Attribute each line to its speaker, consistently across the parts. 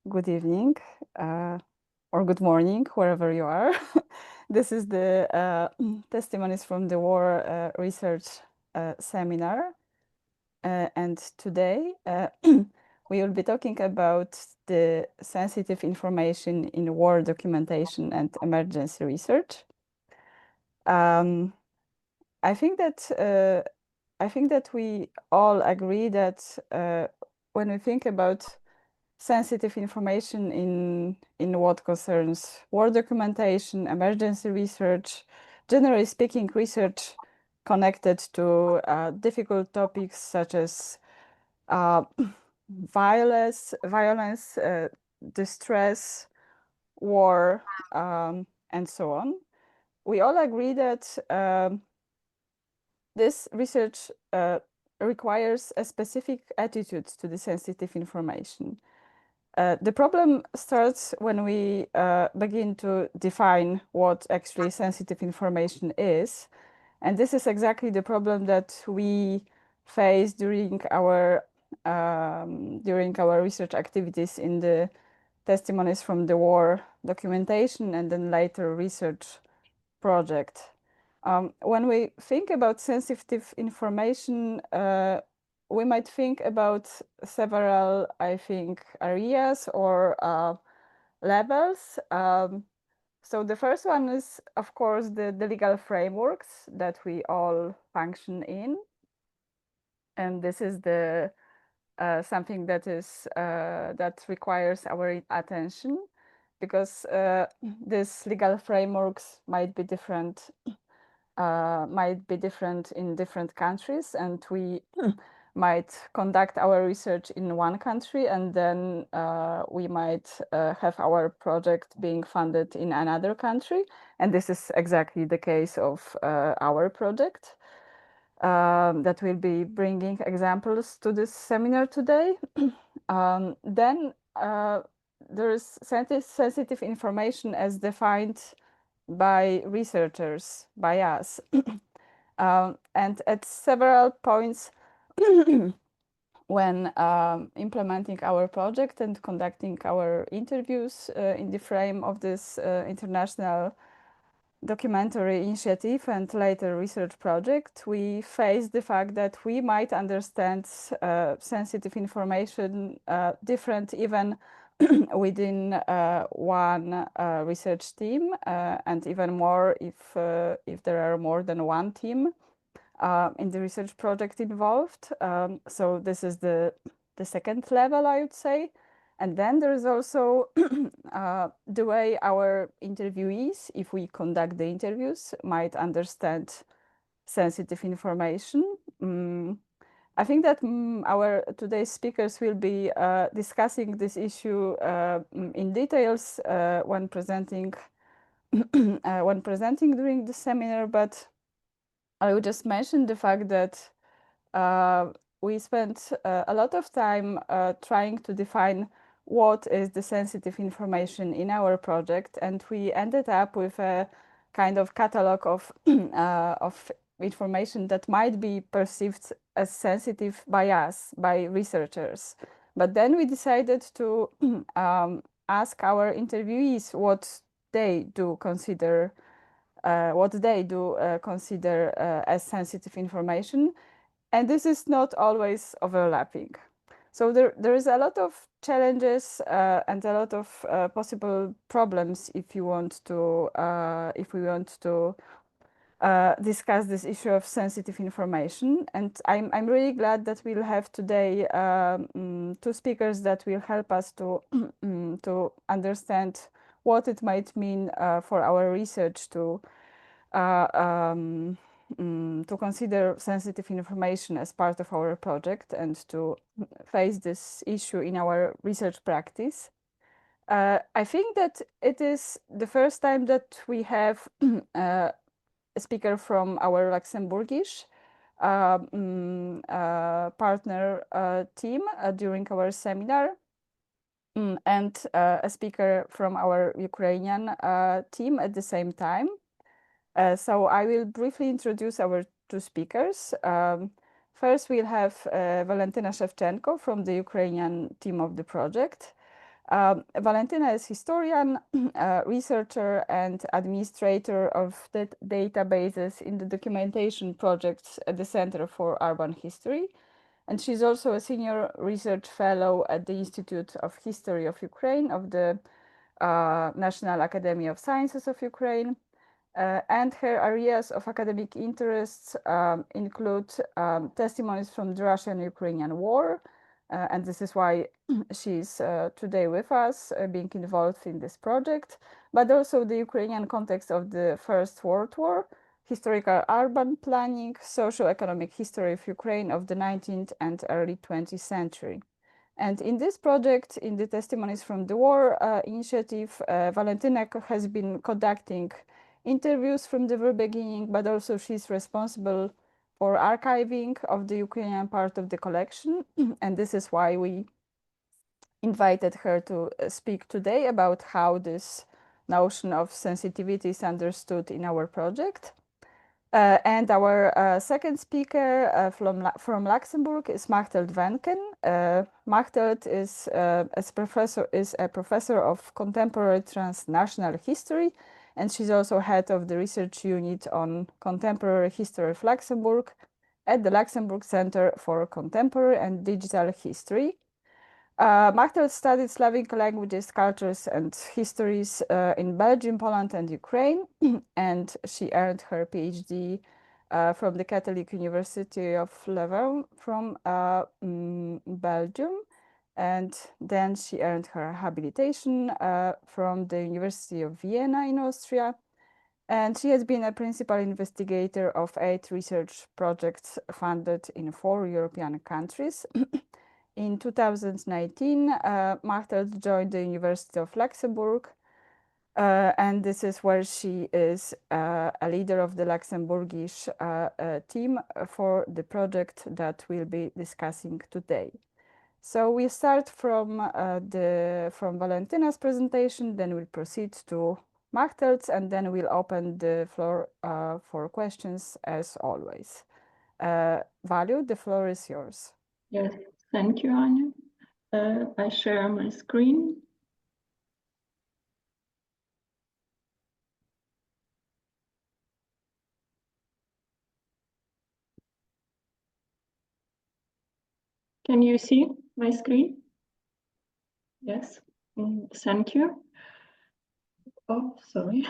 Speaker 1: good evening or good morning, wherever you are. This is the Testimonies from the War research seminar. And today we will be talking about the sensitive information in war documentation and emergency research. I think that we all agree that when we think about sensitive information in what concerns war documentation, emergency research, generally speaking, research connected to difficult topics such as uh, violence, distress, war, and so on. We all agree that this research requires a specific attitude to the sensitive information. The problem starts when we begin to define what actually sensitive information is. And this is exactly the problem that we face during our research activities in the Testimonies from the War documentation and then later research project. When we think about sensitive information, we might think about several, I think, areas or levels. So the first one is, of course, the legal frameworks that we all function in. And this is the something that is that requires our attention, because these legal frameworks might be different in different countries, and we might conduct our research in one country, and then we might have our project being funded in another country. And this is exactly the case of our project that will be bringing examples to this seminar today. Then there is sensitive information as defined by researchers, by us. And at several points when implementing our project and conducting our interviews in the frame of this international documentary initiative and later research project, we face the fact that we might understand sensitive information different even within one research team, and even more if there are more than one team in the research project involved. So this is the second level, I would say. And then there is also the way our interviewees, if we conduct the interviews, might understand sensitive information. I think that our today's speakers will be discussing this issue in details when presenting during the seminar, but I would just mention the fact that we spent a lot of time trying to define what is the sensitive information in our project, and we ended up with a kind of catalog of of information that might be perceived as sensitive by us, by researchers. But then we decided to ask our interviewees what they do consider as sensitive information. And this is not always overlapping. So there is a lot of challenges and a lot of possible problems if we want to discuss this issue of sensitive information. And I'm really glad that we'll have today two speakers that will help us to to understand what it might mean for our research to consider sensitive information as part of our project and to face this issue in our research practice. I think that it is the first time that we have a speaker from our Luxembourgish partner team during our seminar, and a speaker from our Ukrainian team at the same time. So I will briefly introduce our two speakers. First, we'll have Valentina Shevchenko from the Ukrainian team of the project. Valentina is historian, researcher, and administrator of the databases in the documentation projects at the Center for Urban History. And she's also a senior research fellow at the Institute of History of Ukraine of the National Academy of Sciences of Ukraine. And her areas of academic interests include testimonies from the Russian-Ukrainian War, and this is why she's today with us, being involved in this project, but also the Ukrainian context of the First World War, historical urban planning, socio-economic history of Ukraine of the 19th and early 20th century. And in this project, in the Testimonies from the War initiative, Valentina has been conducting interviews from the very beginning, but also she's responsible for archiving of the Ukrainian part of the collection. And this is why we invited her to speak today about how this notion of sensitivity is understood in our project. And our second speaker from Luxembourg is Machteld Wenken. Machteld is a professor of contemporary transnational history, and she's also head of the research unit on contemporary history of Luxembourg at the Luxembourg Center for Contemporary and Digital History. Machteld studied Slavic languages, cultures, and histories in Belgium, Poland, and Ukraine, and she earned her PhD from the Catholic University of Leuven from Belgium, and then she earned her habilitation from the University of Vienna in Austria. And she has been a principal investigator of 8 research projects funded in 4 European countries. In 2019, Machteld joined the University of Luxembourg, and this is where she is a leader of the Luxembourgish team for the project that we'll be discussing today. So we start from Valentina's presentation, then we'll proceed to Machteld's, and then we'll open the floor for questions as always. Valu, the floor is yours.
Speaker 2: Yes, thank you, Anya. I share my screen. Can you see my screen? Yes, thank you. Oh, sorry.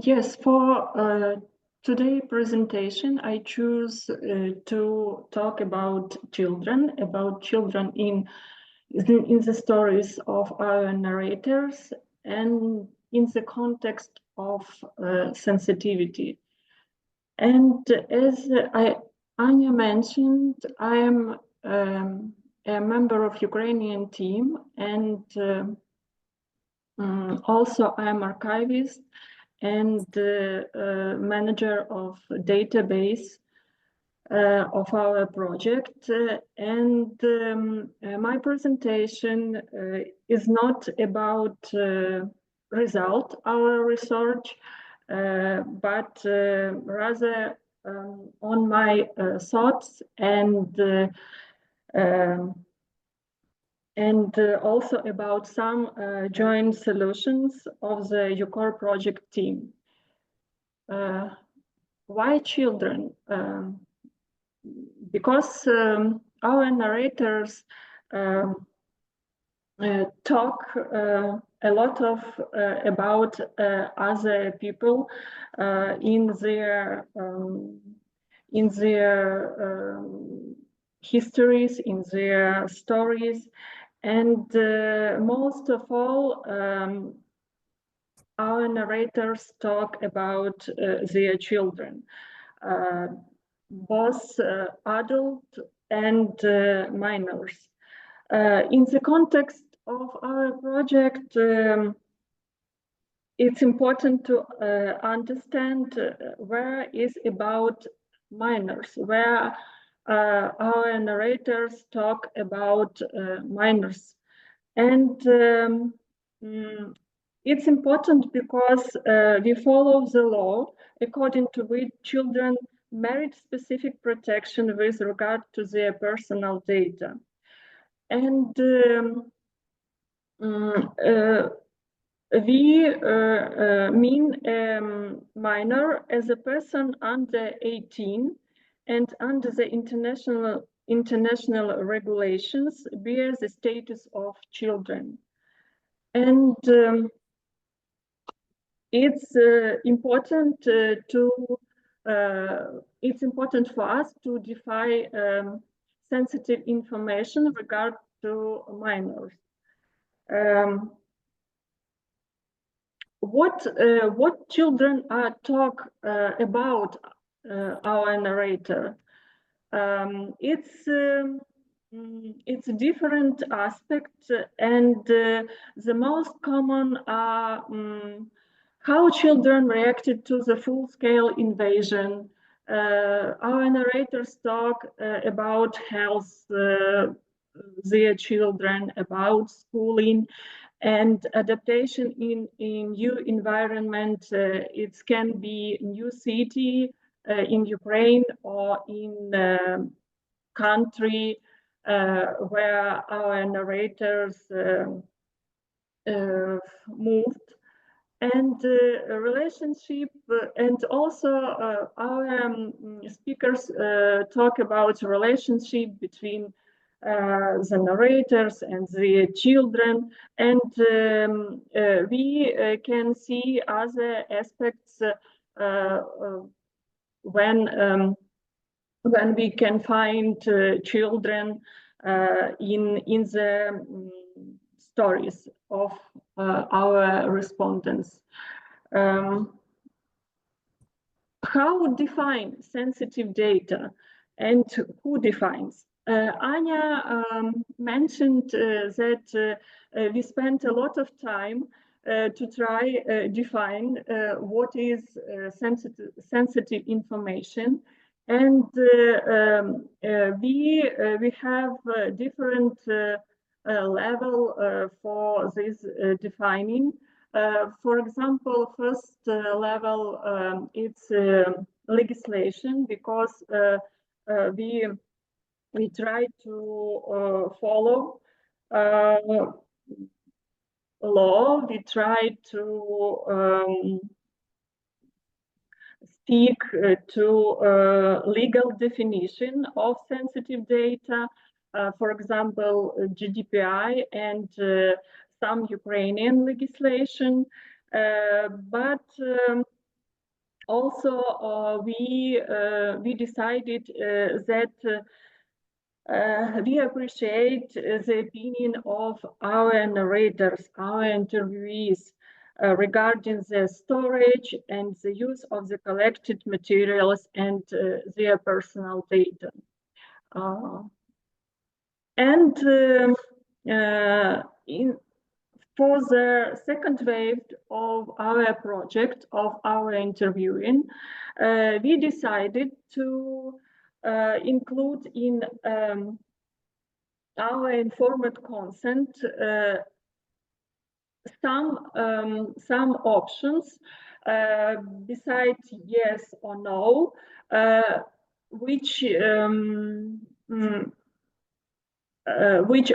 Speaker 2: Yes, for today's presentation, I choose to talk about children in the stories of our narrators and in the context of sensitivity. And as Anya mentioned, I am a member of Ukrainian team, and also I am archivist and manager of database of our project. And my presentation is not about result our research, but rather on my thoughts and also about some joint solutions of the UCOR project team. Why children? Because our narrators talk a lot of about other people in their histories, in their stories, and most of all, our narrators talk about their children, both adult and minors. In the context of our project, it's important to understand where is about minors, where our narrators talk about minors. And it's important because we follow the law according to which children merit specific protection with regard to their personal data. And we mean minor as a person under 18 and under the international regulations bears the status of children. And it's important it's important for us to define sensitive information regard to minors. What children talk about our narrator? It's different aspects, and the most common are how children reacted to the full-scale invasion. Our narrators talk about health, their children, about schooling, and adaptation in new environment. It can be new city in Ukraine or in country where our narrators moved, and relationship, and also our speakers talk about relationship between the narrators and the children, and we can see other aspects when we can find children in the stories of our respondents. How define sensitive data and who defines? Anya mentioned that we spent a lot of time to try define what is sensitive information, and we have different level for this defining. For example, first level, it's legislation, because we try to follow law. We try to stick to legal definition of sensitive data. For example, GDPR and some Ukrainian legislation, but also we decided that we appreciate the opinion of our narrators, our interviewees, regarding the storage and the use of the collected materials and their personal data. For the second wave of our project, of our interviewing, we decided to include in our informed consent some options besides yes or no, which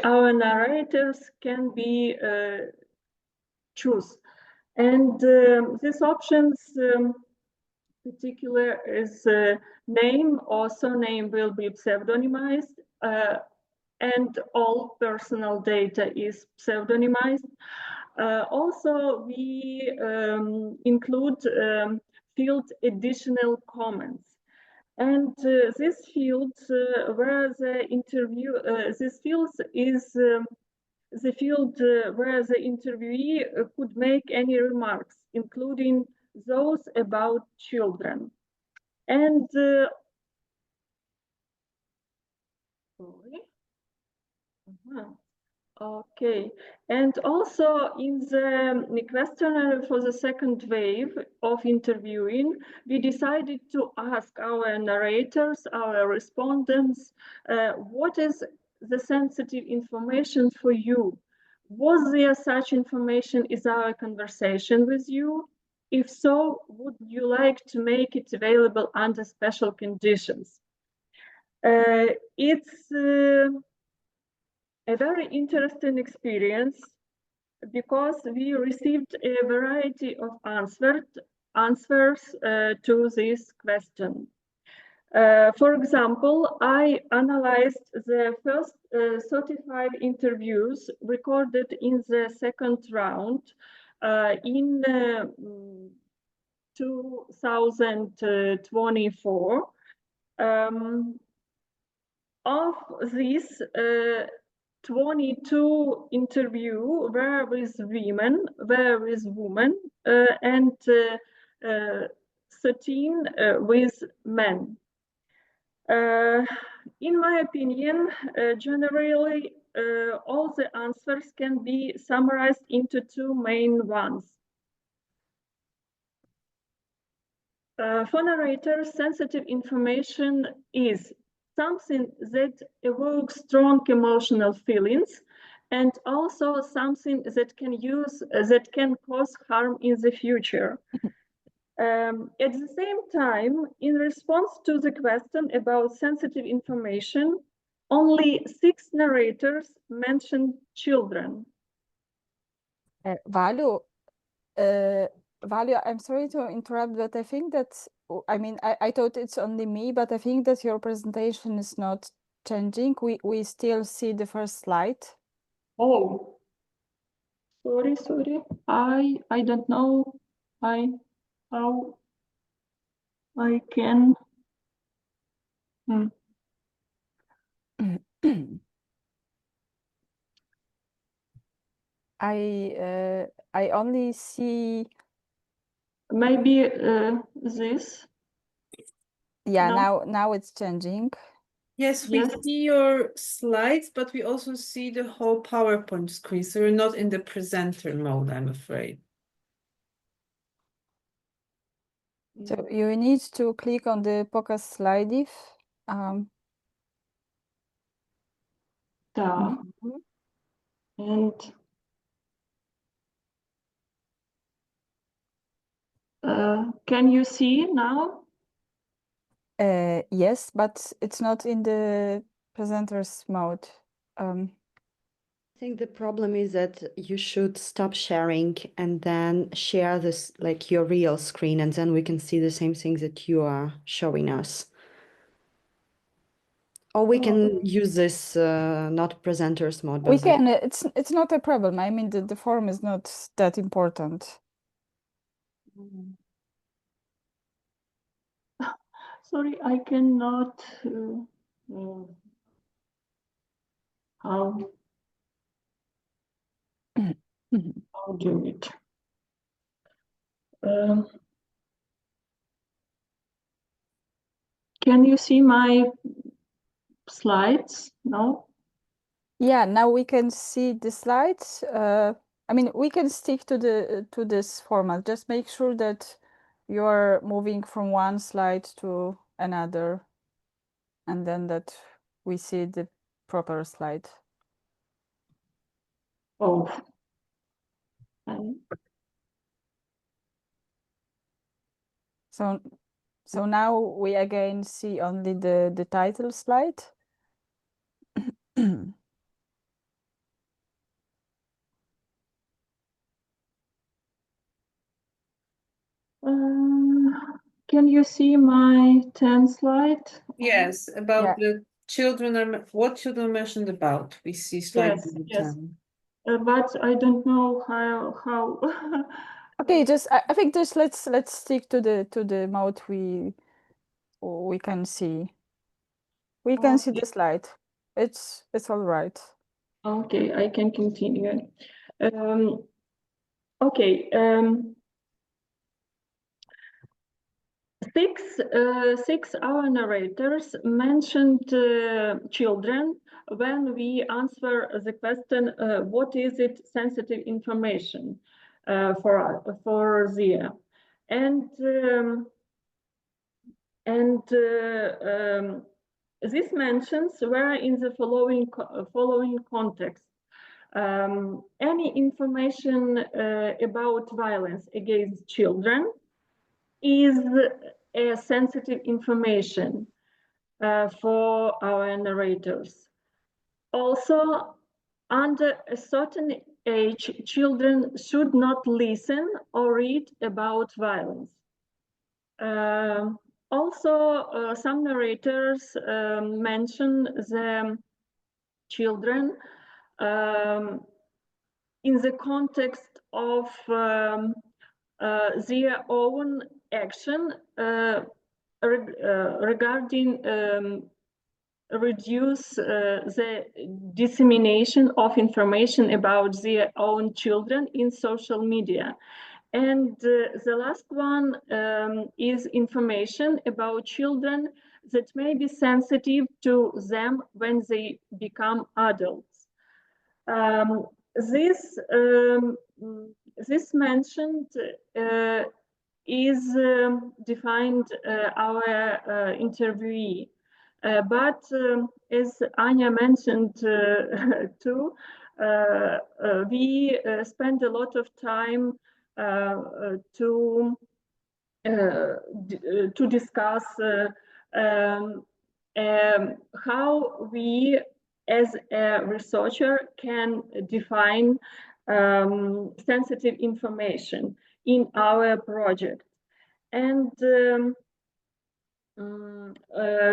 Speaker 2: our narrators can be choose. And these options particular is name or surname will be pseudonymized, and all personal data is pseudonymized. Also, we include field additional comments. And this field where the interview, this field is the field where the interviewee could make any remarks, including those about children. And okay, and also in the questionnaire for the second wave of interviewing, we decided to ask our narrators, our respondents, what is the sensitive information for you? Was there such information in our conversation with you? If so, would you like to make it available under special conditions? It's a very interesting experience because we received a variety of answers to this question. For example, I analyzed the first 35 interviews recorded in the second round in 2024. Of these, 22 interviews were with women, and 13 with men. In my opinion, generally, all the answers can be summarized into two main ones. For narrators, sensitive information is something that evokes strong emotional feelings, and also something that can cause harm in the future. At the same time, in response to the question about sensitive information, only 6 narrators mentioned children.
Speaker 1: Value, I'm sorry to interrupt, but I think that, I mean, I thought it's only me, but I think that your presentation is not changing. We still see the first slide.
Speaker 2: Oh, sorry. I don't know how I can.
Speaker 1: I only see
Speaker 2: maybe this.
Speaker 1: Yeah,
Speaker 2: no?
Speaker 1: now it's changing.
Speaker 3: Yes, we see your slides, but we also see the whole PowerPoint screen. So you're not in the presenter mode, I'm afraid.
Speaker 1: So you need to click on the Pokaz slajdów.
Speaker 2: And can you see now?
Speaker 1: Yes, but it's not in the presenter's mode.
Speaker 4: I think the problem is that you should stop sharing and then share this, like your real screen, and then we can see the same things that you are showing us. Or we can use this not presenters mode.
Speaker 1: We can. It's not a problem. I mean, the form is not that important.
Speaker 2: Sorry, I cannot. How do it? Can you see my slides now?
Speaker 1: Yeah, now we can see the slides. I mean, we can stick to this format. Just make sure that you're moving from one slide to another, and then that we see the proper slide.
Speaker 2: Oh.
Speaker 1: So now we again see only the title slide.
Speaker 2: Can you see my 10 slide?
Speaker 3: Yes, about the children, what children mentioned about. We see slide number 10.
Speaker 2: But I don't know how.
Speaker 1: Okay, I think just let's stick to the mode we can see. We can see the slide. It's all right.
Speaker 2: Okay, I can continue. Okay. Six our narrators mentioned children when we answer the question, what is it sensitive information for the these mentions were in the following context. Any information about violence against children is a sensitive information for our narrators. Also, under a certain age, children should not listen or read about violence. Also, some narrators mention the children in the context of their own action regarding reduce the dissemination of information about their own children in social media. And the last one is information about children that may be sensitive to them when they become adults. This mentioned is defined our interviewee. But as Anya mentioned too, we spend a lot of time to discuss how we as a researcher can define sensitive information in our project. And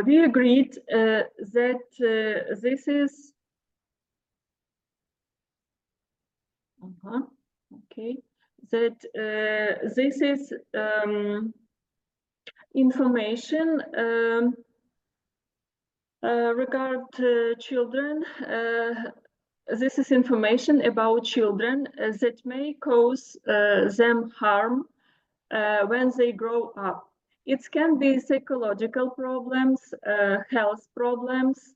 Speaker 2: we agreed that this is this is information regard children. This is information about children that may cause them harm when they grow up. It can be psychological problems, health problems,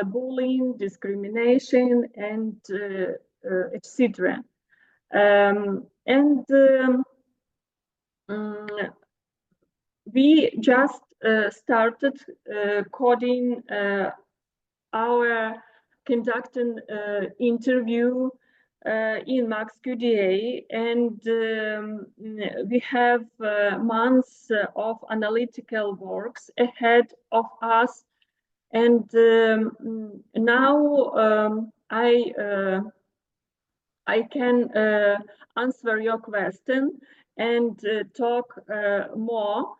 Speaker 2: bullying, discrimination, and etc. We just started coding our conducting interview in MaxQDA, and we have months of analytical works ahead of us. And now I can answer your question and talk more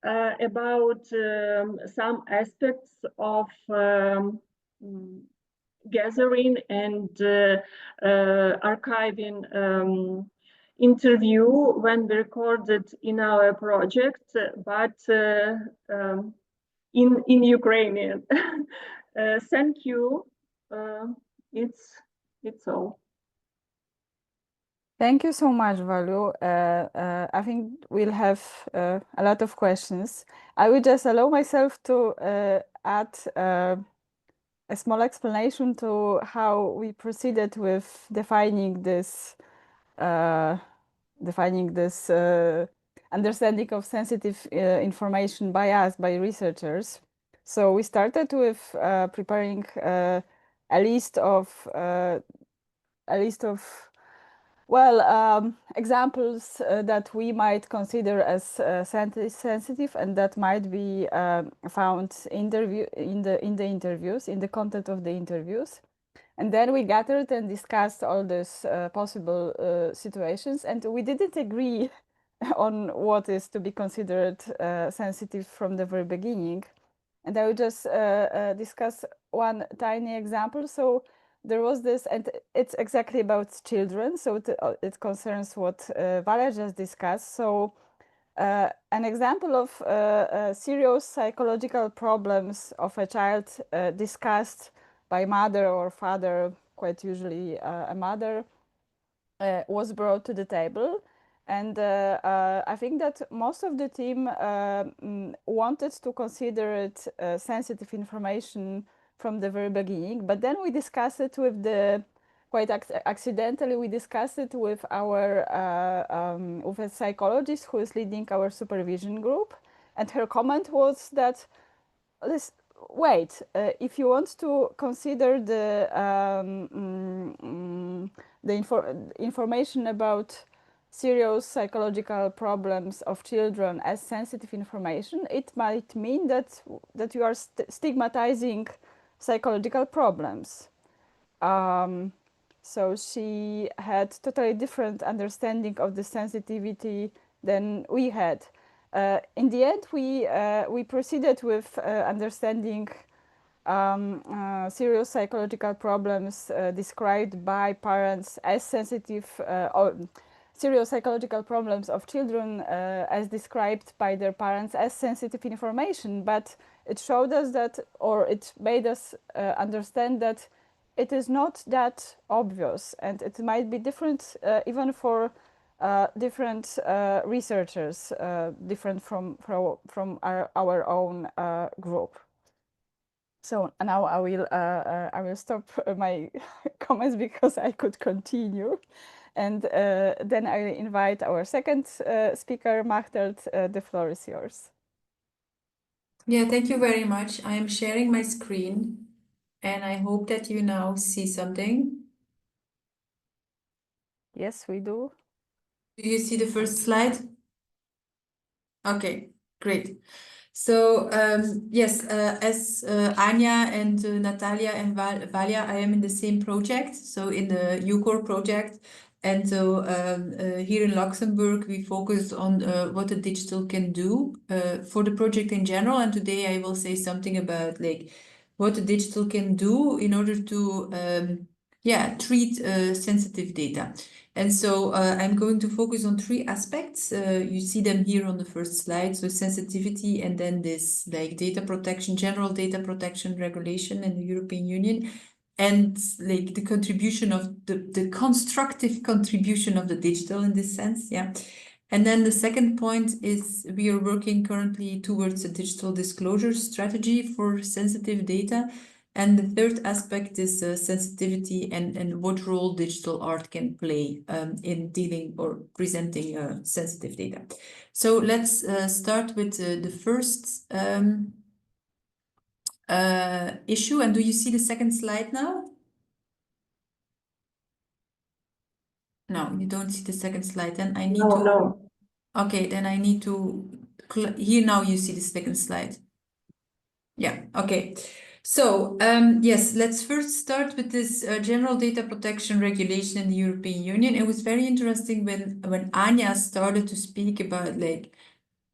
Speaker 2: about some aspects of gathering and archiving interview when we recorded in our project, but in Ukrainian. Thank you. It's all.
Speaker 1: Thank you so much, Valu. I think we'll have a lot of questions. I will just allow myself to add a small explanation to how we proceeded with defining this understanding of sensitive information by us, by researchers. So we started with preparing a list of examples that we might consider as sensitive and that might be found in the interviews, in the content of the interviews. And then we gathered and discussed all these possible situations, and we didn't agree on what is to be considered sensitive from the very beginning. And I will just discuss one tiny example. So there was this, and it's exactly about children. So it concerns what Valia just discussed. So an example of serious psychological problems of a child discussed by mother or father, quite usually a mother, was brought to the table. And I think that most of the team wanted to consider it sensitive information from the very beginning. But then we discussed it with quite accidentally, we discussed it with with a psychologist who is leading our supervision group. And her comment was that, wait, if you want to consider the information about serious psychological problems of children as sensitive information, it might mean that you are stigmatizing psychological problems. So she had totally different understanding of the sensitivity than we had. In the end, we proceeded with understanding serious psychological problems described by parents as sensitive, or serious psychological problems of children as described by their parents as sensitive information. But it showed us that, or it made us understand that it is not that obvious, and it might be different even for different researchers, different from our own group. So now I will stop my comments because I could continue, and then I invite our second speaker, Machteld. The floor is yours.
Speaker 5: Yeah, thank you very much. I am sharing my screen, and I hope that you now see something.
Speaker 1: Yes, we do.
Speaker 5: Do you see the first slide? Okay, great. So yes, as Anya and Natalia and Valia, I am in the same project, so in the UCOR project. And so here in Luxembourg, we focus on what the digital can do for the project in general. And today I will say something about like what the digital can do in order to treat sensitive data. And so I'm going to focus on three aspects. You see them here on the first slide. So sensitivity, and then this like data protection, general data protection regulation in the European Union, and like the contribution of the constructive contribution of the digital in this sense. Yeah. And then the second point is we are working currently towards a digital disclosure strategy for sensitive data. And the third aspect is sensitivity and what role digital art can play in dealing or presenting sensitive data. So let's start with the first issue. And do you see the second slide now? No, you don't see the second slide. Then I need to...
Speaker 2: No.
Speaker 5: Okay, then I need to... Here now you see the second slide. Yeah, okay. So, yes, let's first start with this general data protection regulation in the European Union. It was very interesting when Anya started to speak about like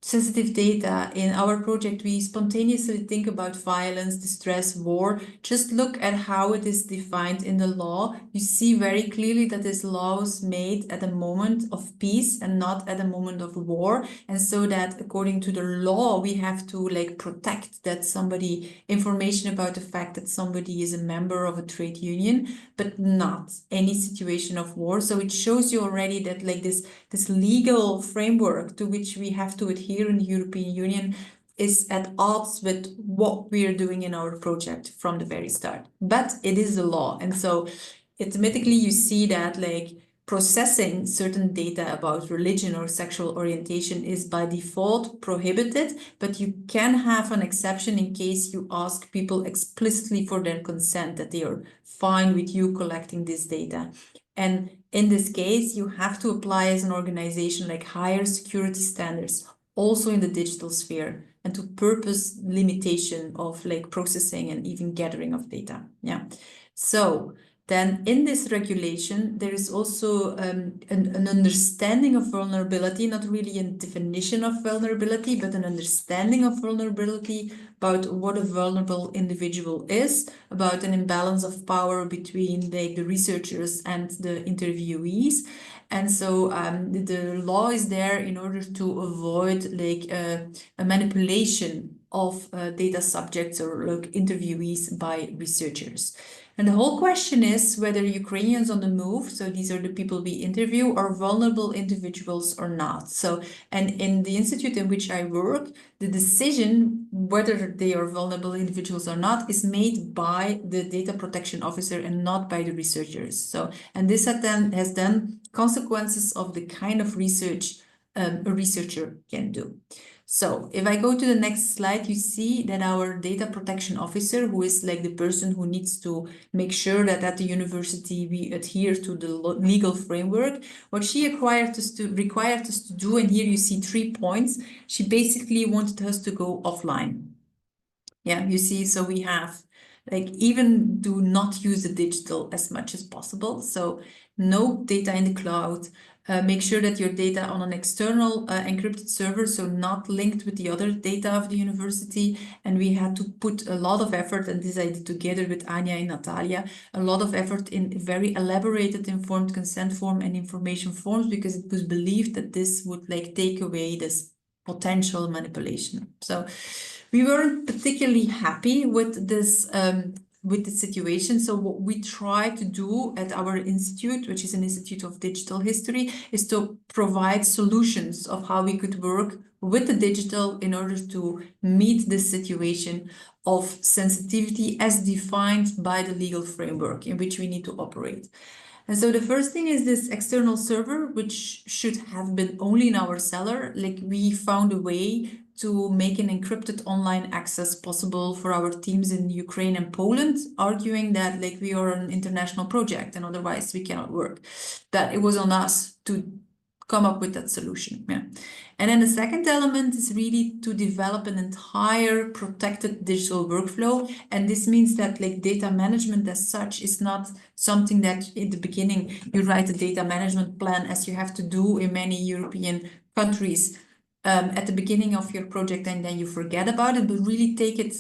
Speaker 5: sensitive data in our project. We spontaneously think about violence, distress, war. Just look at how it is defined in the law. You see very clearly that this law was made at a moment of peace and not at a moment of war. And so that according to the law, we have to like protect that somebody, information about the fact that somebody is a member of a trade union, but not any situation of war. So it shows you already that like this legal framework to which we have to adhere in the European Union is at odds with what we are doing in our project from the very start. But it is a law. And so automatically you see that like processing certain data about religion or sexual orientation is by default prohibited, but you can have an exception in case you ask people explicitly for their consent that they are fine with you collecting this data. And in this case, you have to apply as an organization like higher security standards, also in the digital sphere, and to purpose limitation of like processing and even gathering of data. Yeah. So then in this regulation, there is also an understanding of vulnerability, not really a definition of vulnerability, but an understanding of vulnerability about what a vulnerable individual is, about an imbalance of power between the researchers and the interviewees. And so the law is there in order to avoid like a manipulation of data subjects or like interviewees by researchers. And the whole question is whether Ukrainians on the move, so these are the people we interview, are vulnerable individuals or not. So, and in the institute in which I work, the decision whether they are vulnerable individuals or not is made by the data protection officer and not by the researchers. So, and this has then consequences of the kind of research a researcher can do. So if I go to the next slide, you see that our data protection officer, who is like the person who needs to make sure that at the university we adhere to the legal framework, what she required us to do, and here you see 3 points, she basically wanted us to go offline. Yeah, you see, so we have like even do not use the digital as much as possible. So no data in the cloud. Make sure that your data on an external encrypted server, so not linked with the other data of the university. And we had to put a lot of effort, and this I did together with Anya and Natalia, a lot of effort in very elaborated informed consent form and information forms, because it was believed that this would like take away this potential manipulation. So we weren't particularly happy with this with the situation. So what we try to do at our institute, which is an Institute of Digital History, is to provide solutions of how we could work with the digital in order to meet this situation of sensitivity as defined by the legal framework in which we need to operate. And so the first thing is this external server, which should have been only in our cellar. Like we found a way to make an encrypted online access possible for our teams in Ukraine and Poland, arguing that like we are an international project and otherwise we cannot work. That it was on us to come up with that solution. Yeah. And then the second element is really to develop an entire protected digital workflow. And this means that like data management as such is not something that in the beginning you write a data management plan as you have to do in many European countries at the beginning of your project, and then you forget about it, but really take it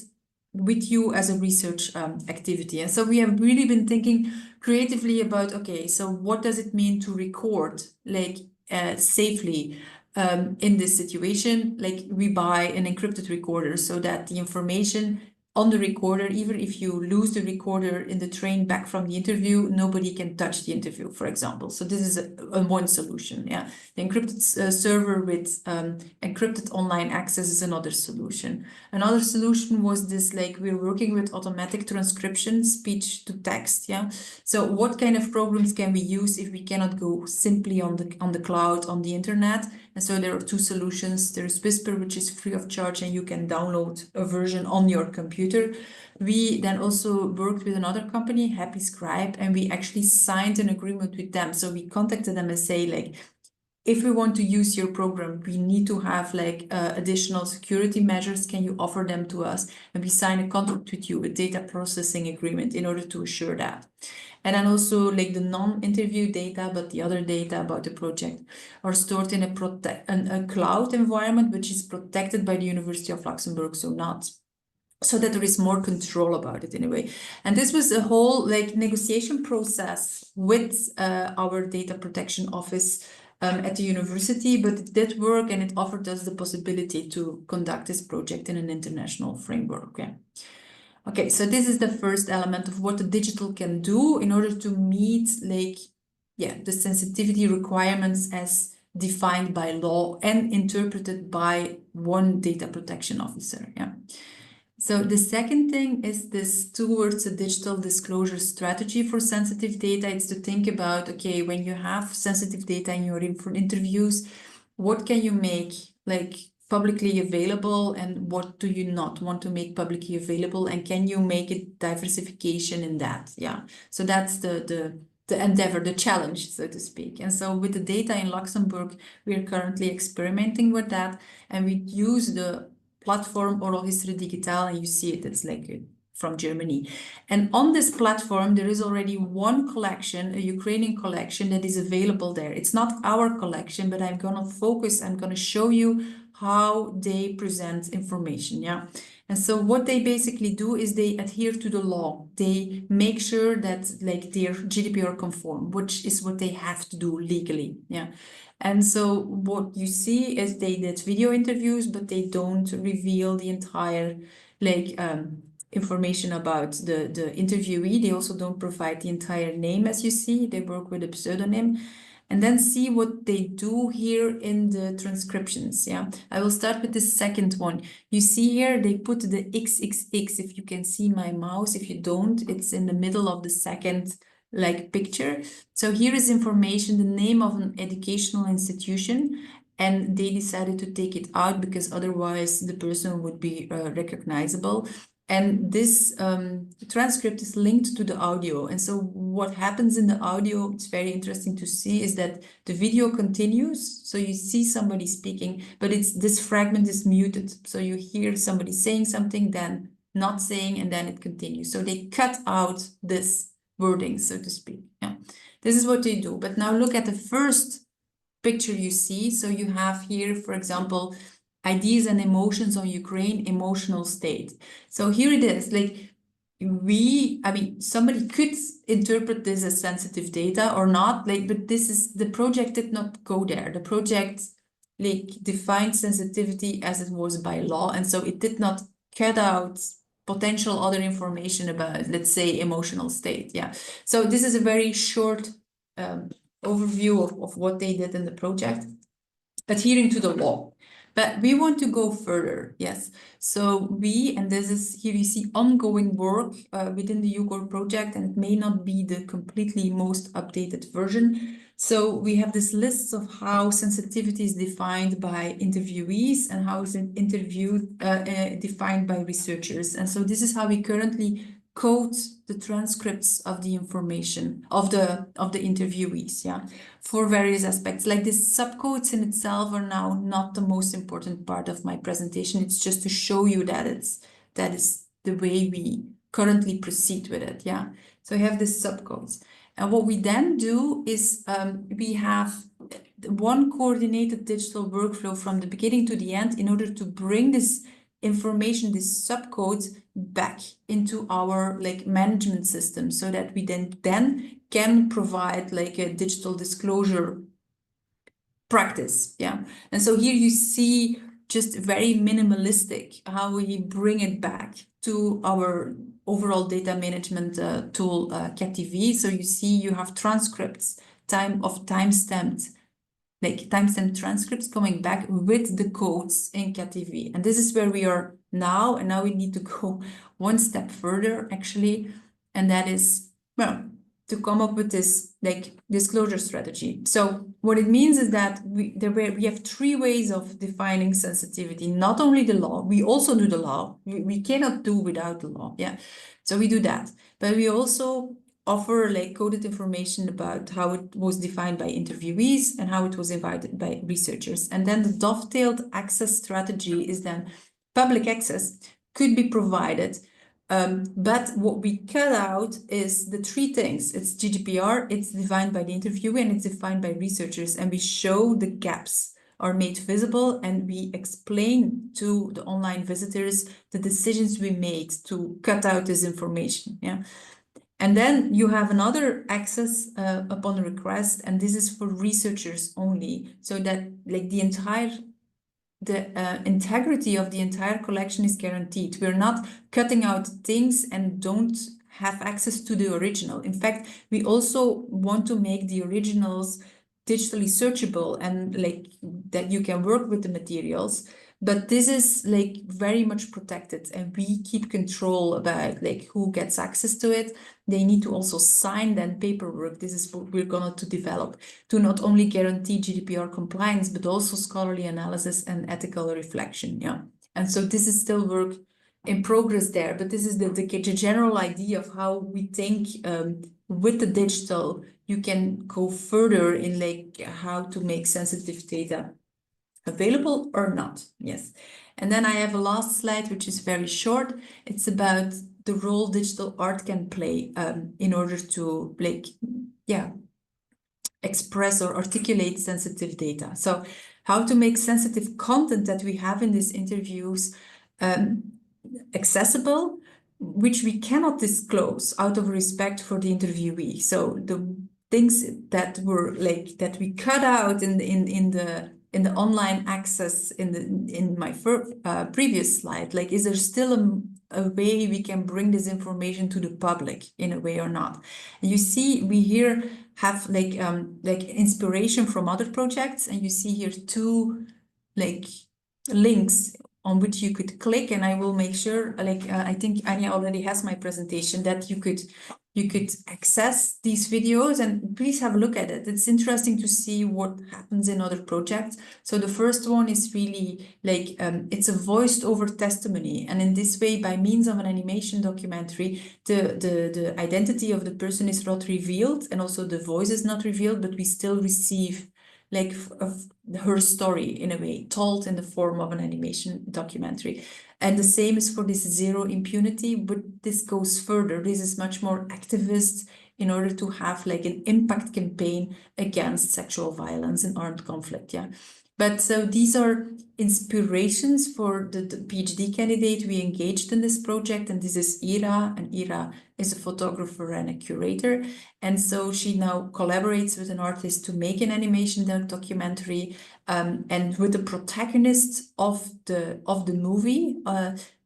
Speaker 5: with you as a research activity. And so we have really been thinking creatively about, okay, so what does it mean to record like safely in this situation? Like we buy an encrypted recorder so that the information on the recorder, even if you lose the recorder in the train back from the interview, nobody can touch the interview, for example. So this is a one solution. Yeah, the encrypted server with encrypted online access is another solution. Another solution was this, like we're working with automatic transcription, speech to text. Yeah, so what kind of programs can we use if we cannot go simply on the cloud, on the internet? And so there are two solutions. There's Whisper, which is free of charge, and you can download a version on your computer. We then also worked with another company, Happy Scribe, and we actually signed an agreement with them. So we contacted them and say, like, if we want to use your program, we need to have like additional security measures. Can you offer them to us? And we sign a contract with you, a data processing agreement, in order to assure that. And then also like the non-interview data, but the other data about the project are stored in a cloud environment, which is protected by the University of Luxembourg, so that there is more control about it in a way. And this was a whole like negotiation process with our data protection office at the university, but it did work, and it offered us the possibility to conduct this project in an international framework. Yeah. Okay, so this is the first element of what the digital can do in order to meet like, yeah, the sensitivity requirements as defined by law and interpreted by one data protection officer. Yeah. So the second thing is this towards a digital disclosure strategy for sensitive data. It's to think about, okay, when you have sensitive data in your interviews, what can you make like publicly available and what do you not want to make publicly available, and can you make it diversification in that? Yeah, so that's the endeavor, the challenge, so to speak. And so with the data in Luxembourg, we are currently experimenting with that, and we use the platform Oral History Digital, and you see it, it's like from Germany. And on this platform, there is already one collection, a Ukrainian collection, that is available there. It's not our collection, but I'm going to show you how they present information. Yeah. And so what they basically do is they adhere to the law. They make sure that like they're GDPR conform, which is what they have to do legally. Yeah. And so what you see is they did video interviews, but they don't reveal the entire like information about the interviewee. They also don't provide the entire name, as you see. They work with a pseudonym. And then see what they do here in the transcriptions. Yeah, I will start with the second one. You see here, they put the XXX. If you can see my mouse, if you don't, it's in the middle of the second like picture. So here is information, the name of an educational institution, and they decided to take it out because otherwise the person would be recognizable. And this transcript is linked to the audio. And so what happens in the audio, it's very interesting to see, is that the video continues. So you see somebody speaking, but this fragment is muted. So you hear somebody saying something, then not saying, and then it continues. So they cut out this wording, so to speak. Yeah, this is what they do. But now look at the first picture you see. So you have here, for example, ideas and emotions on Ukraine, emotional state. So here it is, like I mean, somebody could interpret this as sensitive data or not, like, but this is, the project did not go there. The project like defined sensitivity as it was by law, and so it did not cut out potential other information about, let's say, emotional state. Yeah, so this is a very short overview of what they did in the project, adhering to the law. But we want to go further, yes. So and this is, here you see ongoing work within the UCOR project, and it may not be the completely most updated version. So we have this list of how sensitivity is defined by interviewees and how is it defined by researchers. And so this is how we currently code the transcripts of the information of the interviewees, yeah, for various aspects. Like these subcodes in itself are now not the most important part of my presentation. It's just to show you that that is the way we currently proceed with it, yeah. So I have these subcodes. And what we then do is we have one coordinated digital workflow from the beginning to the end in order to bring this information, these subcodes, back into our like management system, so that we then can provide like a digital disclosure practice. Yeah. And so here you see just very minimalistic how we bring it back to our overall data management tool, CatTV. So you see you have transcripts, timestamped transcripts coming back with the codes in CatTV. And this is where we are now. And now we need to go one step further, actually. And that is, well, to come up with this like disclosure strategy. So what it means is that we have 3 ways of defining sensitivity. Not only the law, we also do the law. We cannot do without the law. Yeah. So we do that. But we also offer like coded information about how it was defined by interviewees and how it was invited by researchers. And then the dovetailed access strategy is then public access could be provided. But what we cut out is the 3 things. It's GDPR, it's defined by the interviewee, and it's defined by researchers. And we show the gaps are made visible, and we explain to the online visitors the decisions we made to cut out this information. Yeah. And then you have another access upon request, and this is for researchers only, so that like the integrity of the entire collection is guaranteed. We're not cutting out things and don't have access to the original. In fact, we also want to make the originals digitally searchable and like that you can work with the materials. But this is like very much protected, and we keep control about like who gets access to it. They need to also sign then paperwork. This is what we're going to develop to not only guarantee GDPR compliance, but also scholarly analysis and ethical reflection. Yeah. And so this is still work in progress there, but this is the general idea of how we think with the digital, you can go further in like how to make sensitive data available or not. Yes. And then I have a last slide, which is very short. It's about the role digital art can play in order to like, yeah, express or articulate sensitive data. So how to make sensitive content that we have in these interviews accessible, which we cannot disclose out of respect for the interviewee. So the things that were like, that we cut out in the online access in my previous slide, like, is there still a way we can bring this information to the public in a way or not? And you see, we here have like inspiration from other projects, and you see here 2 like links on which you could click, and I will make sure, like I think Anya already has my presentation, that you could access these videos, and please have a look at it. It's interesting to see what happens in other projects. So the first one is really like, it's a voiced over testimony. And in this way, by means of an animation documentary, the identity of the person is not revealed, and also the voice is not revealed, but we still receive like of her story in a way, told in the form of an animation documentary. And the same is for this zero impunity, but this goes further. This is much more activist in order to have like an impact campaign against sexual violence and armed conflict. Yeah. But so these are inspirations for the PhD candidate we engaged in this project, and this is Ira, and Ira is a photographer and a curator. And so she now collaborates with an artist to make an animation documentary, and with the protagonist of the movie,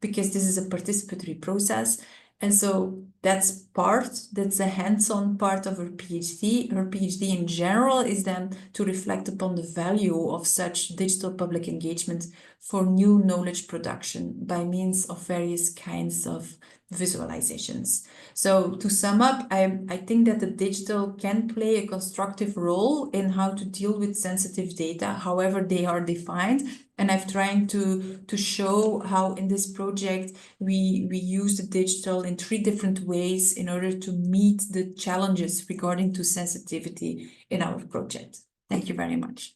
Speaker 5: because this is a participatory process. And so that's a hands-on part of her PhD. Her PhD in general is then to reflect upon the value of such digital public engagement for new knowledge production by means of various kinds of visualizations. So to sum up, I think that the digital can play a constructive role in how to deal with sensitive data, however they are defined. And I've tried to show how in this project we use the digital in 3 different ways in order to meet the challenges regarding to sensitivity in our project. Thank you very much.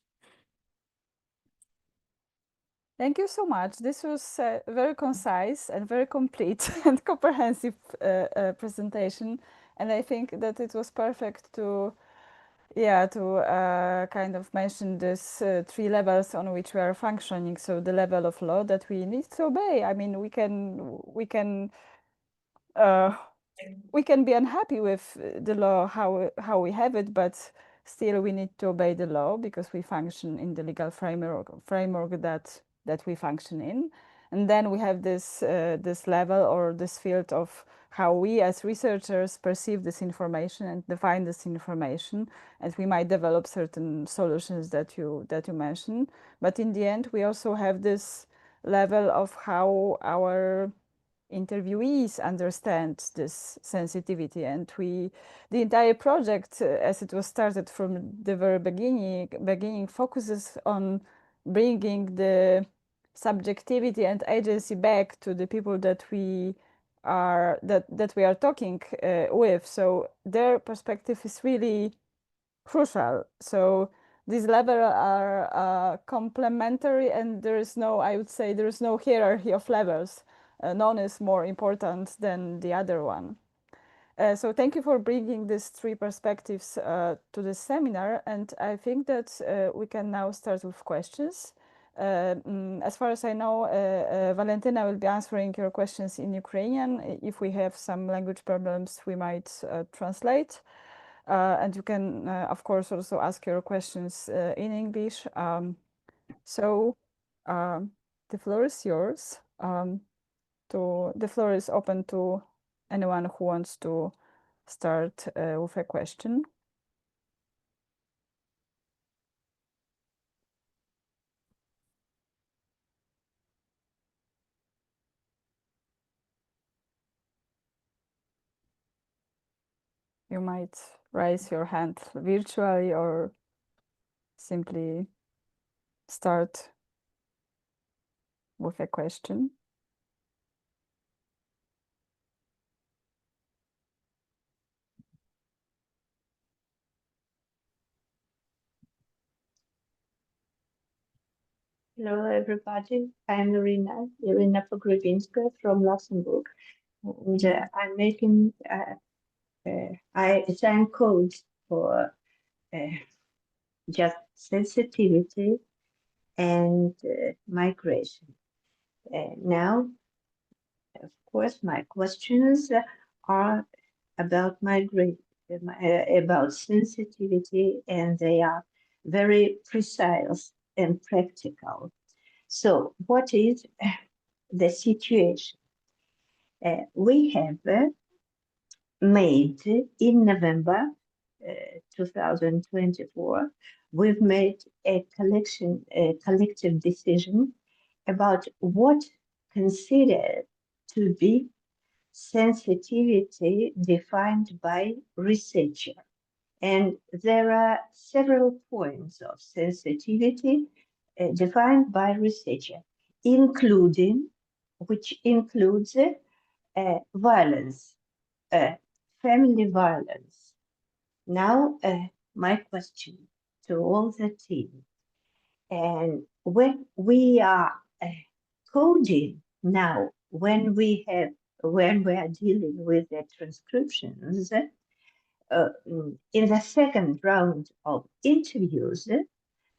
Speaker 1: Thank you so much. This was very concise and very complete and comprehensive presentation. And I think that it was perfect to kind of mention these 3 levels on which we are functioning. So the level of law that we need to obey. I mean, we can be unhappy with the law how we have it, but still we need to obey the law because we function in the legal framework that we function in. And then we have this level or this field of how we as researchers perceive this information and define this information, and we might develop certain solutions that you mentioned. But in the end, we also have this level of how our interviewees understand this sensitivity, and the entire project, as it was started from the very beginning focuses on bringing the subjectivity and agency back to the people that we are talking with. So their perspective is really crucial. So these levels are complementary, and there is no, I would say, there is no hierarchy of levels. None is more important than the other one. So thank you for bringing these 3 perspectives to this seminar, and I think that we can now start with questions. As far as I know, Valentina will be answering your questions in Ukrainian. If we have some language problems, we might translate. And you can, of course, also ask your questions in English. So the floor is yours. The floor is open to anyone who wants to start with a question. You might raise your hand virtually or simply start with a question.
Speaker 6: Hello, everybody. I'm Irina Pogrebinska from Luxembourg. And I'm making, I assign codes for just sensitivity and migration. Now, of course, my questions are about migration, about sensitivity, and they are very precise and practical. So what is the situation? We have made in November 2024, we've made a collective decision about what considered to be sensitivity defined by researcher. And there are several points of sensitivity defined by researcher, which includes violence, family violence. Now, my question, to all the team. And when we are coding now, when we are dealing with the transcriptions, in the second round of interviews,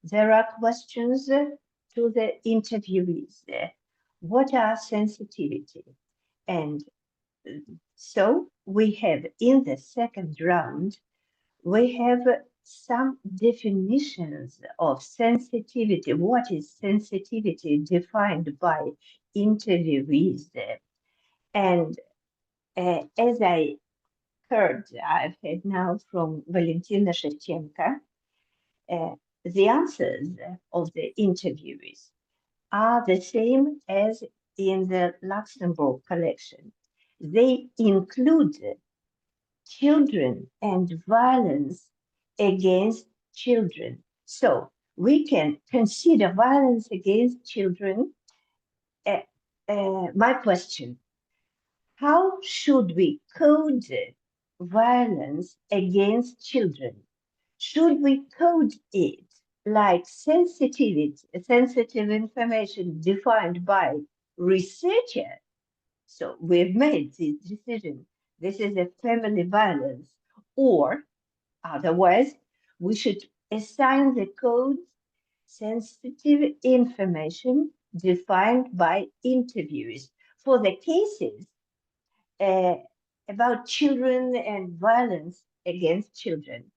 Speaker 6: there are questions to the interviewees. What are sensitivity? And so we have in the second round, we have some definitions of sensitivity. What is sensitivity defined by interviewees? And as I've heard now from Valentina Shevchenko, the answers of the interviewees are the same as in the Luxembourg collection. They include children and violence against children. So we can consider violence against children. My question, how should we code violence against children? Should we code it like sensitive information defined by researcher? So we've made this decision. This is a family violence. Or otherwise, we should assign the code sensitive information defined by interviewees for the cases about children and violence against children.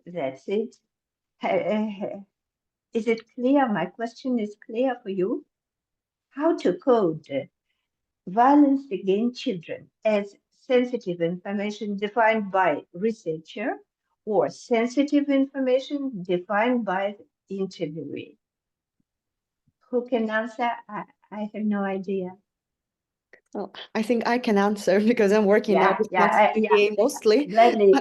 Speaker 6: That's it. Is it clear? My question is clear for you? How to code violence against children as sensitive information defined by researcher or sensitive information defined by the interviewee? Who can answer? I have no idea.
Speaker 4: Well, I think I can answer because I'm working now with MaxQDA mostly.
Speaker 6: Gladly.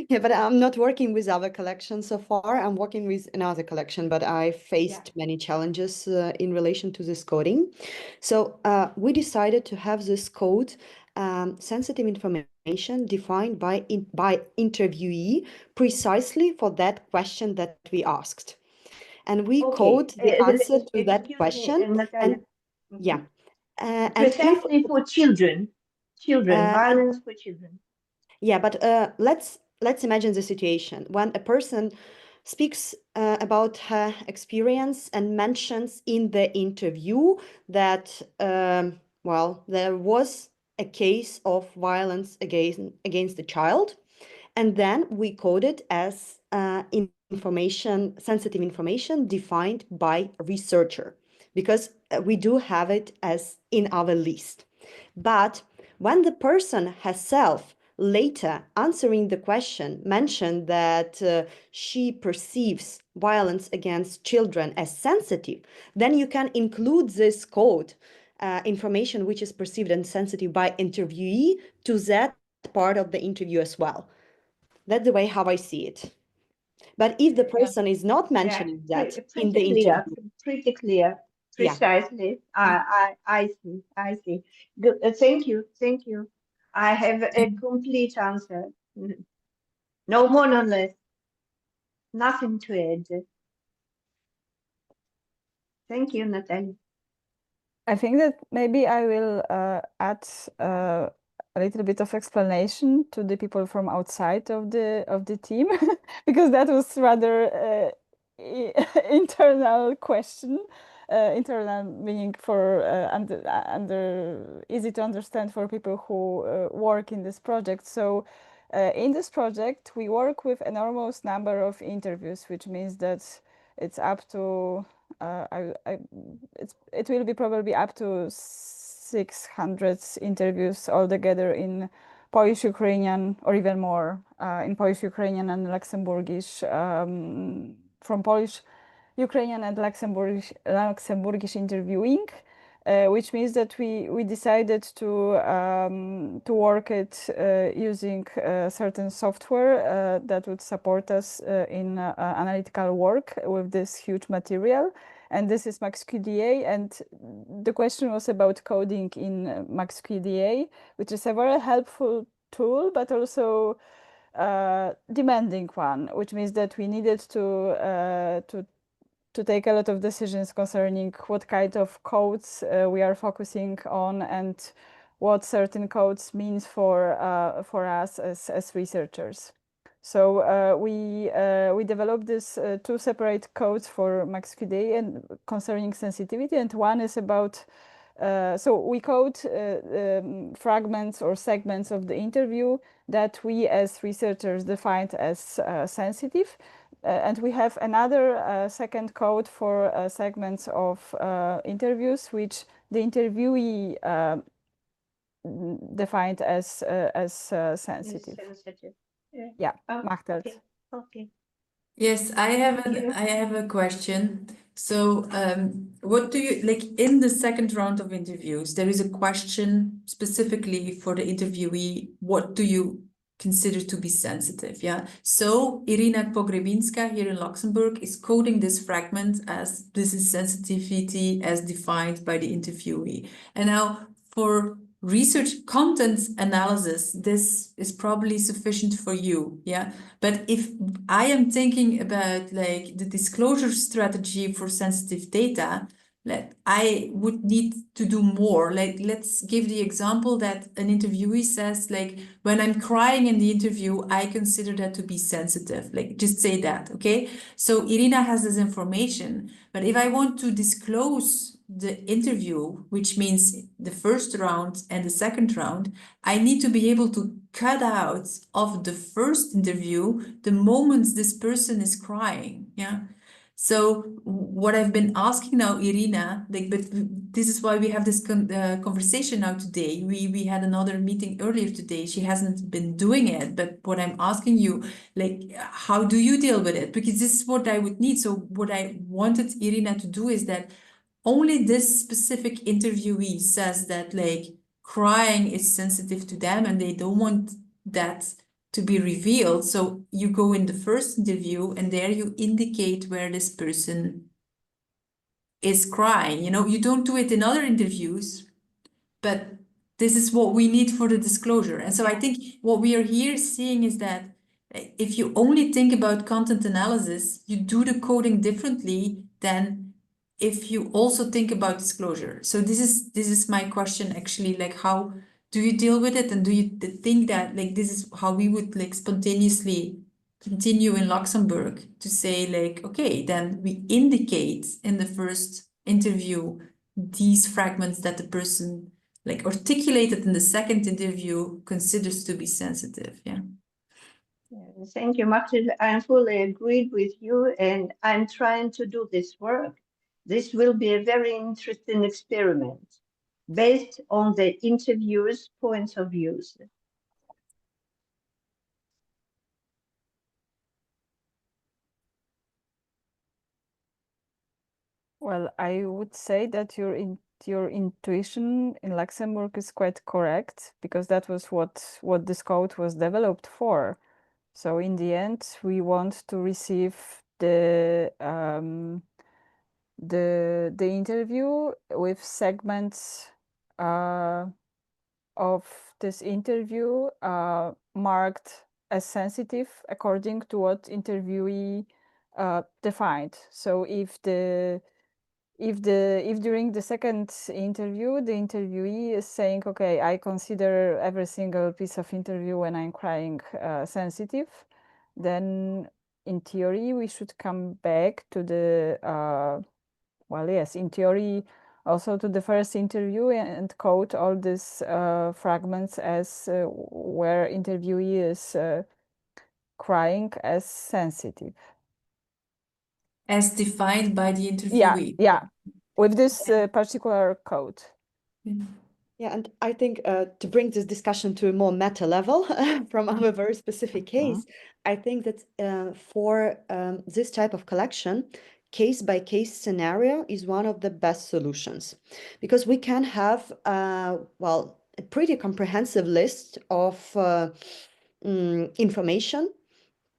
Speaker 4: Yeah, but I'm not working with our collection so far. I'm working with another collection, but I faced many challenges in relation to this coding. So we decided to have this code, sensitive information defined by interviewee precisely for that question that we asked. And we code the answer to that question. And yeah.
Speaker 6: Precisely for children, violence for children.
Speaker 4: Yeah, but let's imagine the situation when a person speaks about her experience and mentions in the interview that well, there was a case of violence against a child, and then we code it as sensitive information defined by researcher, because we do have it as in our list. But when the person herself later answering the question mentioned that she perceives violence against children as sensitive, then you can include this code information which is perceived as sensitive by interviewee to that part of the interview as well. That's the way how I see it. But if the person is not mentioning that in the interview,
Speaker 6: pretty clear, precisely. I see. Good. Thank you. I have a complete answer. No more, no less. Nothing to add. Thank you, Natalia.
Speaker 1: I think that maybe I will add a little bit of explanation to the people from outside of the team, because that was rather internal question, internal meaning for under easy to understand for people who work in this project. So in this project, we work with enormous number of interviews, which means that it's up to it will be probably up to 600 interviews altogether in Polish, Ukrainian, or even more in Polish, Ukrainian, and Luxembourgish, from Polish, Ukrainian, and Luxembourgish interviewing, which means that we decided to work it using certain software that would support us in analytical work with this huge material. And this is MaxQDA, and the question was about coding in MaxQDA, which is a very helpful tool, but also demanding one, which means that we needed to take a lot of decisions concerning what kind of codes we are focusing on and what certain codes means for us as researchers. So we developed this two separate codes for MaxQDA and concerning sensitivity, and one is about so we code fragments or segments of the interview that we as researchers defined as sensitive. And we have another second code for segments of interviews, which the interviewee defined as sensitive.
Speaker 6: Sensitive.
Speaker 1: Yeah,
Speaker 6: Oh,
Speaker 1: Machtelt.
Speaker 6: okay. Okay.
Speaker 5: Yes, I have
Speaker 6: Yeah.
Speaker 5: I have a question. So, what do you like in the second round of interviews? There is a question specifically for the interviewee. What do you consider to be sensitive? Yeah. So Irina Pogrebinska here in Luxembourg is coding this fragment as this is sensitivity as defined by the interviewee. And now for research content analysis, this is probably sufficient for you. Yeah. But if I am thinking about like the disclosure strategy for sensitive data, I would need to do more. Like, let's give the example that an interviewee says, like, when I'm crying in the interview, I consider that to be sensitive. Like, just say that, okay? So Irina has this information, but if I want to disclose the interview, which means the first round and the second round, I need to be able to cut out of the first interview the moments this person is crying. Yeah. So what I've been asking now, Irina, like, but this is why we have this conversation now today. We had another meeting earlier today. She hasn't been doing it, but what I'm asking you, like, how do you deal with it? Because this is what I would need. So what I wanted Irina to do is that only this specific interviewee says that like crying is sensitive to them and they don't want that to be revealed. So you go in the first interview and there you indicate where this person is crying. You know, you don't do it in other interviews, but this is what we need for the disclosure. And so I think what we are here seeing is that if you only think about content analysis, you do the coding differently than if you also think about disclosure. So this is my question actually, like how do you deal with it? And do you think that like this is how we would like spontaneously continue in Luxembourg to say like, okay, then we indicate in the first interview these fragments that the person like articulated in the second interview considers to be sensitive. Yeah.
Speaker 6: Thank you, Martin. I'm fully agreed with you, and I'm trying to do this work. This will be a very interesting experiment based on the interviewers' points of views.
Speaker 1: Well, I would say that your intuition in Luxembourg is quite correct, because that was what this code was developed for. So in the end, we want to receive the interview with segments of this interview marked as sensitive according to what interviewee defined. So if during the second interview the interviewee is saying, okay, I consider every single piece of interview when I'm crying sensitive, then in theory we should come back to the well, yes, in theory also to the first interview and code all these fragments as where interviewee is crying as sensitive.
Speaker 5: As defined by the interviewee.
Speaker 1: Yeah, with this particular code.
Speaker 4: Yeah, and I think to bring this discussion to a more meta level from our very specific case, I think that for this type of collection, case-by-case scenario is one of the best solutions, because we can have, well, a pretty comprehensive list of information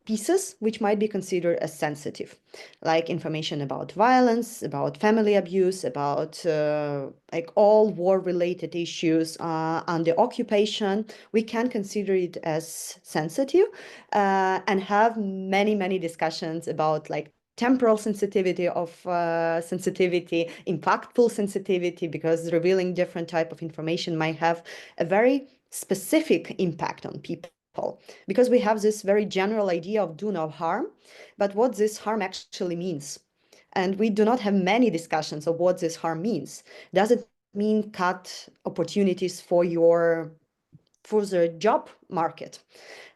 Speaker 4: pieces which might be considered as sensitive, like information about violence, about family abuse, about like all war-related issues under occupation. We can consider it as sensitive and have many discussions about like temporal sensitivity of sensitivity, impactful sensitivity, because revealing different type of information might have a very specific impact on people. Because we have this very general idea of do no harm, but what this harm actually means. And we do not have many discussions of what this harm means. Does it mean cut opportunities for your further job market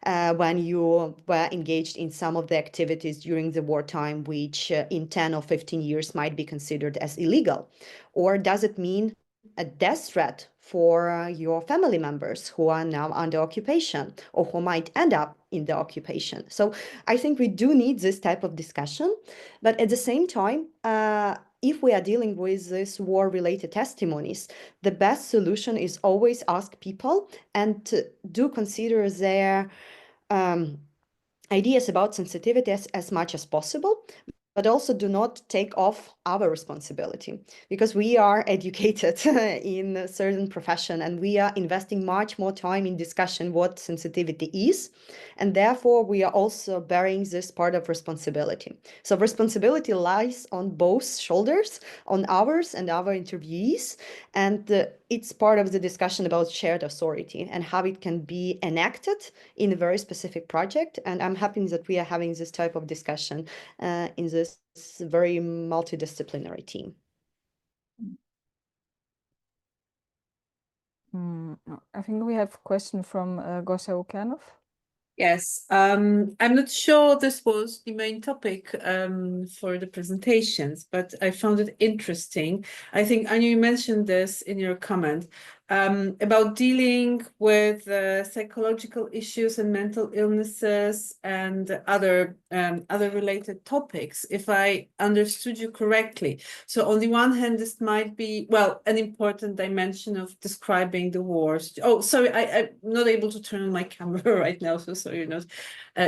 Speaker 4: when you were engaged in some of the activities during the wartime, which in 10 or 15 years might be considered as illegal? Or does it mean a death threat for your family members who are now under occupation or who might end up in the occupation? So I think we do need this type of discussion, but at the same time, if we are dealing with these war-related testimonies, the best solution is always ask people and do consider their ideas about sensitivity as much as possible, but also do not take off our responsibility, because we are educated in a certain profession and we are investing much more time in discussion what sensitivity is, and therefore we are also bearing this part of responsibility. So responsibility lies on both shoulders, on ours and our interviewees, and it's part of the discussion about shared authority and how it can be enacted in a very specific project. And I'm happy that we are having this type of discussion in this very multidisciplinary team.
Speaker 1: I think we have a question from Gosia Ukanov.
Speaker 3: Yes, I'm not sure this was the main topic for the presentations, but I found it interesting. I think, Anya, you mentioned this in your comment about dealing with psychological issues and mental illnesses and other related topics, if I understood you correctly. So on the one hand, this might be, well, an important dimension of describing the wars. Oh, sorry, I'm not able to turn on my camera right now, so sorry you're not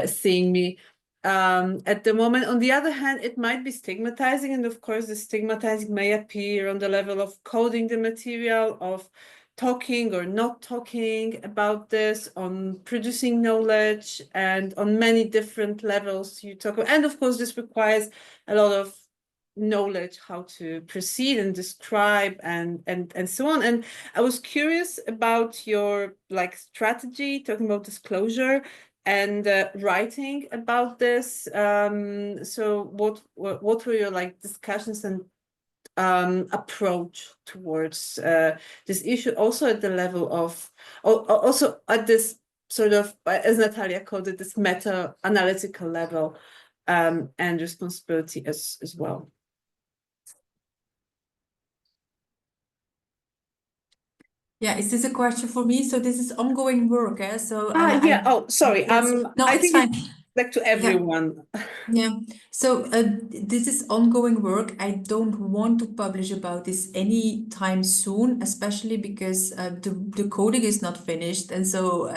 Speaker 3: seeing me at the moment. On the other hand, it might be stigmatizing, and of course the stigmatizing may appear on the level of coding the material, of talking or not talking about this, on producing knowledge, and on many different levels you talk about. And of course this requires a lot of knowledge how to proceed and describe and so on. And I was curious about your like strategy, talking about disclosure and writing about this. So what were your like discussions and approach towards this issue, also at the level of, also at this sort of, as Natalia called it, this meta-analytical level and responsibility as well?
Speaker 5: Yeah, is this a question for me? So this is ongoing work, eh? So
Speaker 3: yeah. Oh, sorry.
Speaker 5: no,
Speaker 3: I
Speaker 5: it's
Speaker 3: think
Speaker 5: fine.
Speaker 3: it's like to everyone.
Speaker 5: Yeah. So this is ongoing work. I don't want to publish about this anytime soon, especially because the coding is not finished, and so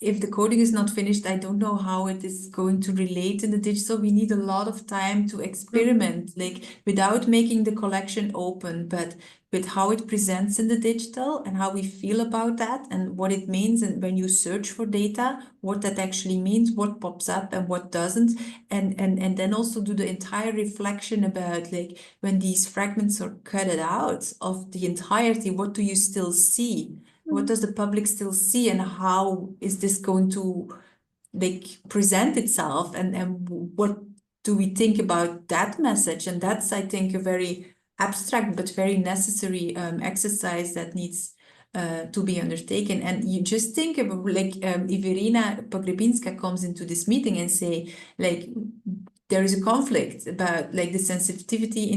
Speaker 5: if the coding is not finished, I don't know how it is going to relate in the digital. We need a lot of time to experiment, like without making the collection open, but with how it presents in the digital and how we feel about that and what it means. And when you search for data, what that actually means, what pops up and what doesn't. And then also do the entire reflection about like when these fragments are cut out of the entirety, what do you still see? What does the public still see, and how is this going to like present itself, and what do we think about that message? And that's, I think, a very abstract but very necessary exercise that needs to be undertaken. And you just think about like if Irina Pogrebinska comes into this meeting and say like there is a conflict about like the sensitivity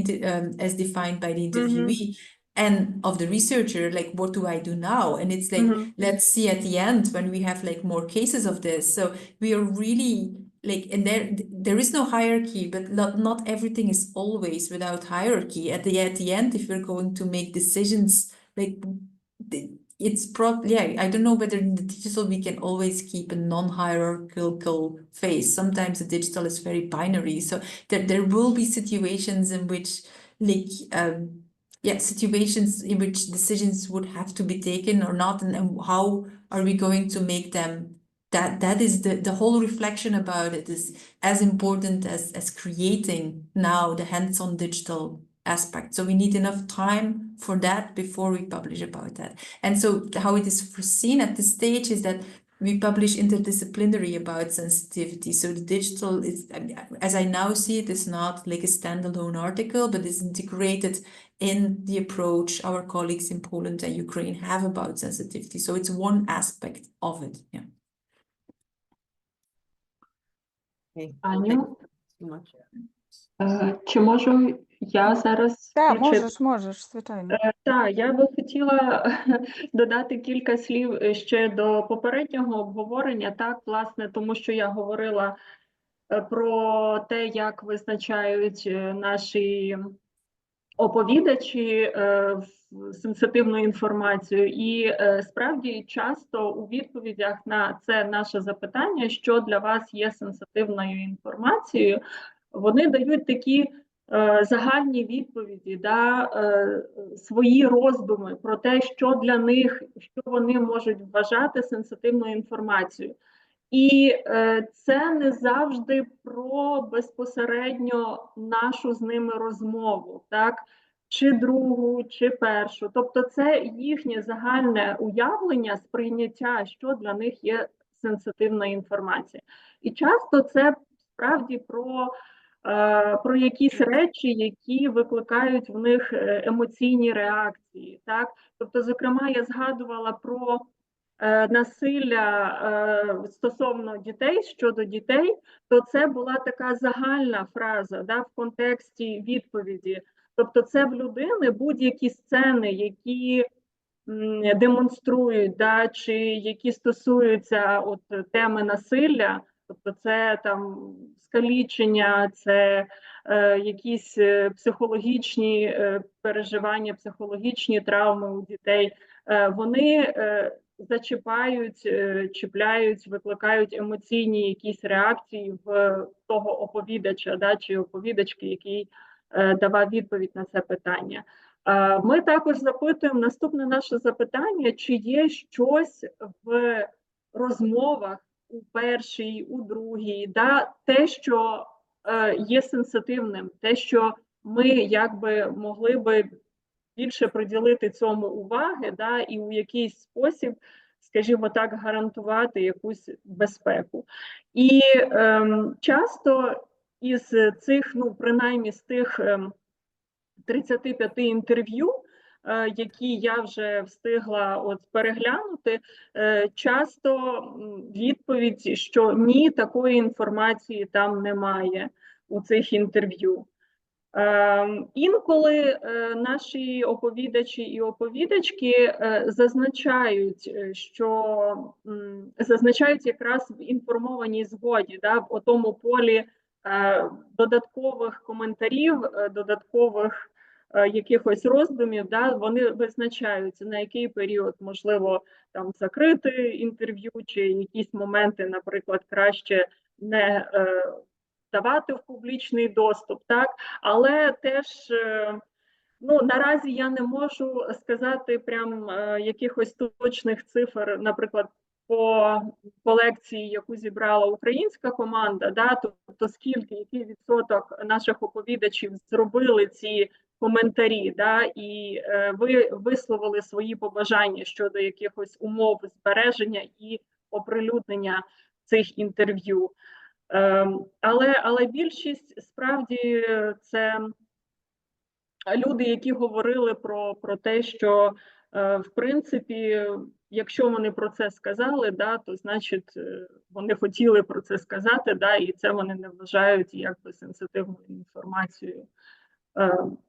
Speaker 5: as defined by the interviewee and of the researcher, like what do I do now? And it's like let's see at the end when we have like more cases of this. So we are really like, and there is no hierarchy, but not everything is always without hierarchy. At the end, if we're going to make decisions, like it's probably, yeah, I don't know whether in the digital we can always keep a non-hierarchical face. Sometimes the digital is very binary. So there will be situations in which, like, situations in which decisions would have to be taken or not, and how are we going to make them? That is the whole reflection about it is as important as creating now the hands-on digital aspect. So we need enough time for that before we publish about that. And so how it is foreseen at this stage is that we publish interdisciplinary about sensitivity. So the digital is, as I now see it, is not like a standalone article, but is integrated in the approach our colleagues in Poland and Ukraine have about sensitivity. So it's one aspect of it. Yeah.
Speaker 3: Okay.
Speaker 2: Аню,
Speaker 3: Thank you so much.
Speaker 2: чи можу я зараз
Speaker 1: Так,
Speaker 2: включити?
Speaker 1: можеш, звичайно.
Speaker 2: Так, я би хотіла додати кілька слів ще до попереднього обговорення, так, власне, тому що я говорила про те, як визначають наші оповідачі сенситивну інформацію. І справді часто у відповідях на це наше запитання, що для вас є сенситивною інформацією, вони дають такі загальні відповіді, свої роздуми про те, що для них, що вони можуть вважати сенситивною інформацією. І це не завжди про безпосередньо нашу з ними розмову, так? Чи другу, чи першу. Тобто це їхнє загальне уявлення, сприйняття, що для них є сенситивна інформація. І часто це справді про якісь речі, які викликають в них емоційні реакції. Так? Тобто, зокрема, я згадувала про насилля стосовно дітей, щодо дітей, то це була така загальна фраза в контексті відповіді. Тобто це в людини будь-які сцени, які демонструють, чи які стосуються теми насилля, тобто це там скалічення, це якісь психологічні переживання, психологічні травми у дітей, вони зачіпають, чіпляють, викликають емоційні якісь реакції в того оповідача, чи оповідачки, який давав відповідь на це питання. Ми також запитуємо, наступне наше запитання, чи є щось в розмовах у першій, у другій, те, що є сенситивним, те, що ми якби могли би більше приділити цьому уваги, і у якийсь спосіб, скажімо так, гарантувати якусь безпеку. І часто із цих, принаймні з тих 35 інтерв'ю, які я вже встигла переглянути, часто відповідь, що ні, такої інформації там немає у цих інтерв'ю. Інколи наші оповідачі і оповідачки зазначають якраз в інформованій згоді, в тому полі додаткових коментарів, додаткових якихось роздумів, вони визначаються, на який період можливо там закрити інтерв'ю, чи якісь моменти, наприклад, краще не давати в публічний доступ, так? Але теж, наразі я не можу сказати прям якихось точних цифр, наприклад, по колекції, яку зібрала українська команда, тобто скільки, який відсоток наших оповідачів зробили ці коментарі, і ви висловили свої побажання щодо якихось умов збереження і оприлюднення цих інтерв'ю. Але більшість справді це люди, які говорили про те, що в принципі, якщо вони про це сказали, то значить вони хотіли про це сказати, і це вони не вважають якби сенситивною інформацією.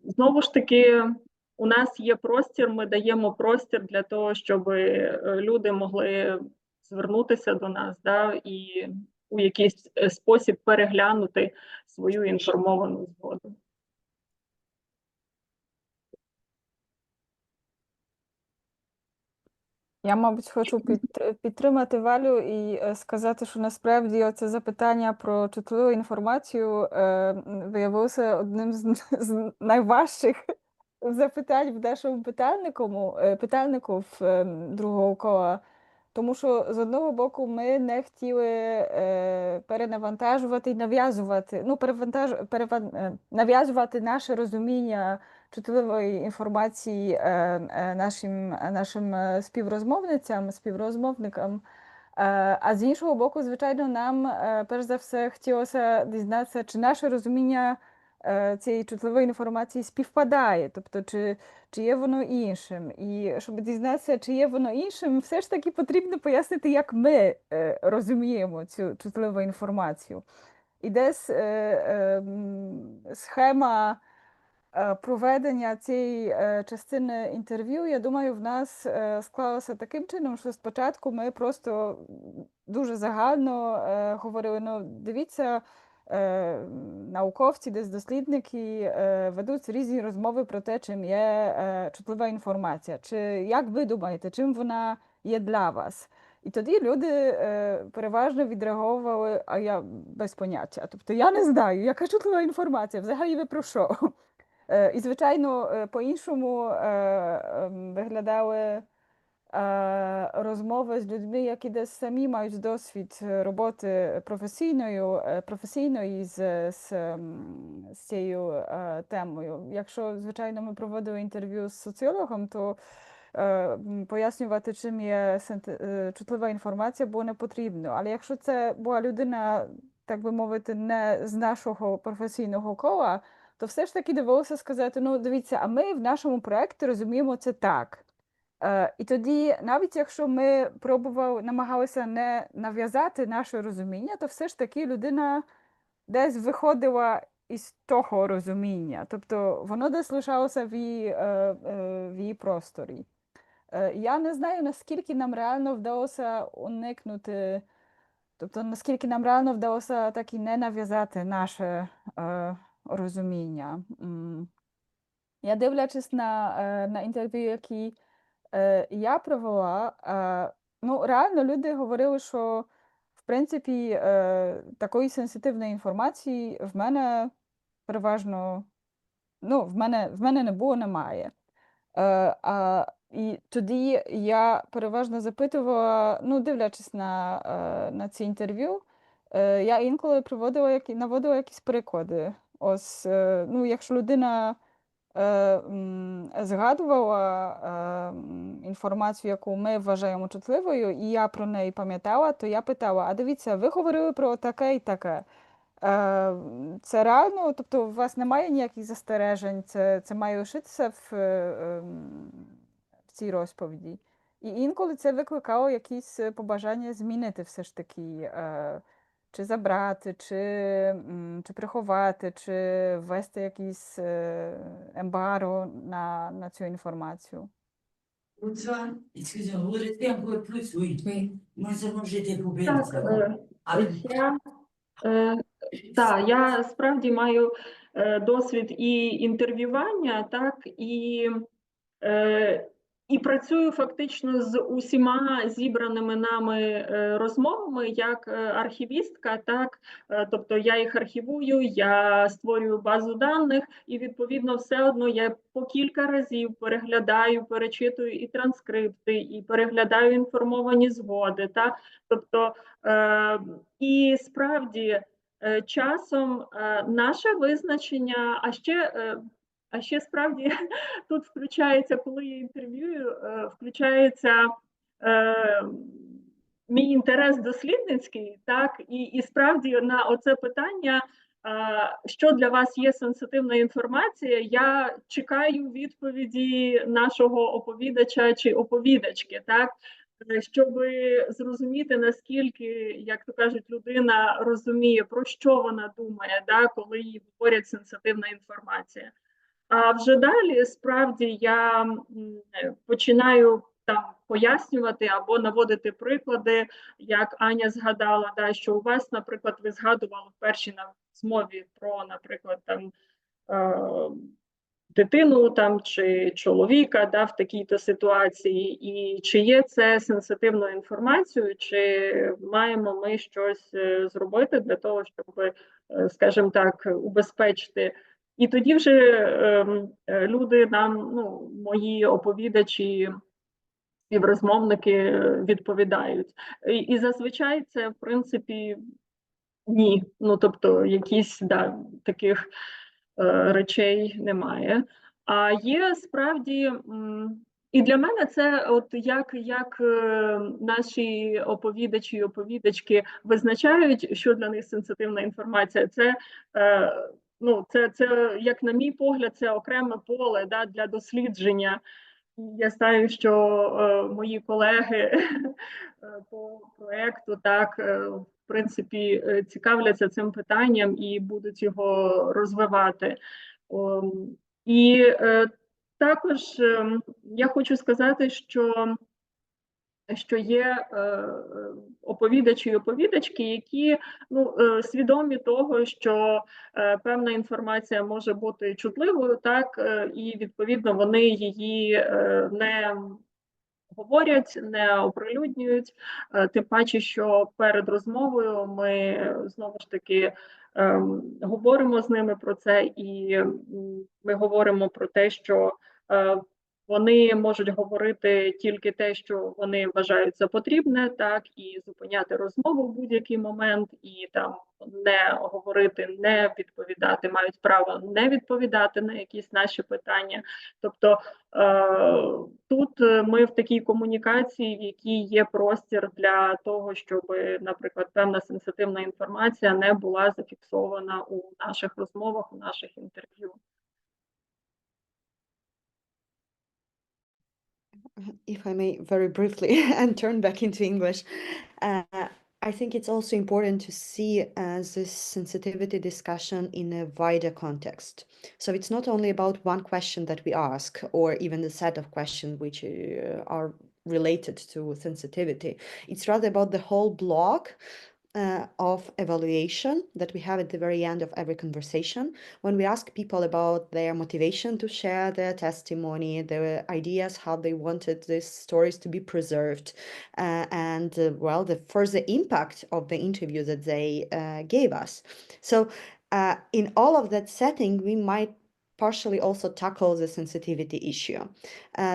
Speaker 2: Знову ж таки, у нас є простір, ми даємо простір для того, щоб люди могли звернутися до нас, і у якийсь спосіб переглянути свою інформовану згоду.
Speaker 1: Я, мабуть, хочу підтримати Валю і сказати, що насправді оце запитання про чутливу інформацію виявилося одним з найважчих запитань в нашому питальнику другого кола. Тому що з одного боку ми не хотіли перенавантажувати і нав'язувати, нав'язувати наше розуміння чутливої інформації нашим співрозмовникам. А з іншого боку, звичайно, нам перш за все хотілося дізнатися, чи наше розуміння цієї чутливої інформації співпадає, тобто чи є воно іншим. І щоб дізнатися, чи є воно іншим, все ж таки потрібно пояснити, як ми розуміємо цю чутливу інформацію. І десь схема проведення цієї частини інтерв'ю, я думаю, в нас склалося таким чином, що спочатку ми просто дуже загально говорили, ну, дивіться, науковці, десь дослідники ведуть різні розмови про те, чим є чутлива інформація. Чи як ви думаєте, чим вона є для вас? І тоді люди переважно відреагували, а я без поняття. Тобто я не знаю, яка чутлива інформація, взагалі ви про що? І, звичайно, по-іншому виглядали розмови з людьми, які десь самі мають досвід роботи професійної з цією темою. Якщо, звичайно, ми проводили інтерв'ю з соціологом, то пояснювати, чим є чутлива інформація, було не потрібно. Але якщо це була людина, так би мовити, не з нашого професійного кола, то все ж таки довелося сказати, ну, дивіться, а ми в нашому проєкті розуміємо це так. І тоді, навіть якщо ми намагалися не нав'язати наше розуміння, то все ж таки людина десь виходила із того розуміння. Тобто воно десь лишалося в її просторі. Я не знаю, наскільки нам реально вдалося уникнути, тобто наскільки нам реально вдалося так і не нав'язати наше розуміння. Я, дивлячись на інтерв'ю, які я провела, ну, реально люди говорили, що, в принципі, такої сенситивної інформації в мене переважно, ну, в мене не було, немає. І тоді я переважно запитувала, ну, дивлячись на ці інтерв'ю, я інколи наводила якісь приклади. Ось, ну, якщо людина згадувала інформацію, яку ми вважаємо чутливою, і я про неї пам'ятала, то я питала, а дивіться, ви говорили про таке і таке. Це реально, тобто у вас немає ніяких застережень, це має лишитися в цій розповіді. І інколи це викликало якісь побажання змінити все ж таки, чи забрати, чи приховати, чи ввести якийсь ембарго на цю інформацію.
Speaker 2: Так, я справді маю досвід і інтерв'ювання, так, і працюю фактично з усіма зібраними нами розмовами як архівістка, так, тобто я їх архівую, я створюю базу даних, і відповідно все одно я по кілька разів переглядаю, перечитую і транскрипти, і переглядаю інформовані згоди, так, тобто і справді часом наше визначення, а ще справді тут включається, коли я інтерв'юю, включається мій інтерес дослідницький, так, і справді на оце питання, що для вас є сенситивна інформація, я чекаю відповіді нашого оповідача чи оповідачки, так, щоб зрозуміти, наскільки, як то кажуть, людина розуміє, про що вона думає, да, коли їй говорять сенситивна інформація. А вже далі, справді, я починаю там пояснювати або наводити приклади, як Аня згадала, да, що у вас, наприклад, ви згадували в першій розмові про, наприклад, там дитину там чи чоловіка, да, в такій-то ситуації, і чи є це сенситивною інформацією, чи маємо ми щось зробити для того, щоб, скажімо так, убезпечити. І тоді вже люди нам, ну, мої оповідачі, співрозмовники відповідають. І зазвичай це, в принципі, ні. Ну, тобто, якісь, да, таких речей немає. А є справді, і для мене це от як наші оповідачі і оповідачки визначають, що для них сенситивна інформація. Це, ну, це, як на мій погляд, це окреме поле, да, для дослідження. Я знаю, що мої колеги по проекту так, в принципі, цікавляться цим питанням і будуть його розвивати. І також я хочу сказати, що є оповідачі і оповідачки, які, ну, свідомі того, що певна інформація може бути чутливою, так, і відповідно вони її не говорять, не оприлюднюють, тим паче, що перед розмовою ми знову ж таки говоримо з ними про це, і ми говоримо про те, що вони можуть говорити тільки те, що вони вважають за потрібне, так, і зупиняти розмову в будь-який момент, і там не говорити, не відповідати, мають право не відповідати на якісь наші питання. Тобто тут ми в такій комунікації, в якій є простір для того, щоб, наприклад, певна сенситивна інформація не була зафіксована у наших розмовах, у наших інтерв'ю.
Speaker 4: If I may very briefly and turn back into English, I think it's also important to see this sensitivity discussion in a wider context. So it's not only about one question that we ask, or even the set of questions which are related to sensitivity. It's rather about the whole block of evaluation that we have at the very end of every conversation, when we ask people about their motivation to share their testimony, their ideas, how they wanted these stories to be preserved, and well, the further impact of the interview that they gave us. So in all of that setting, we might partially also tackle the sensitivity issue.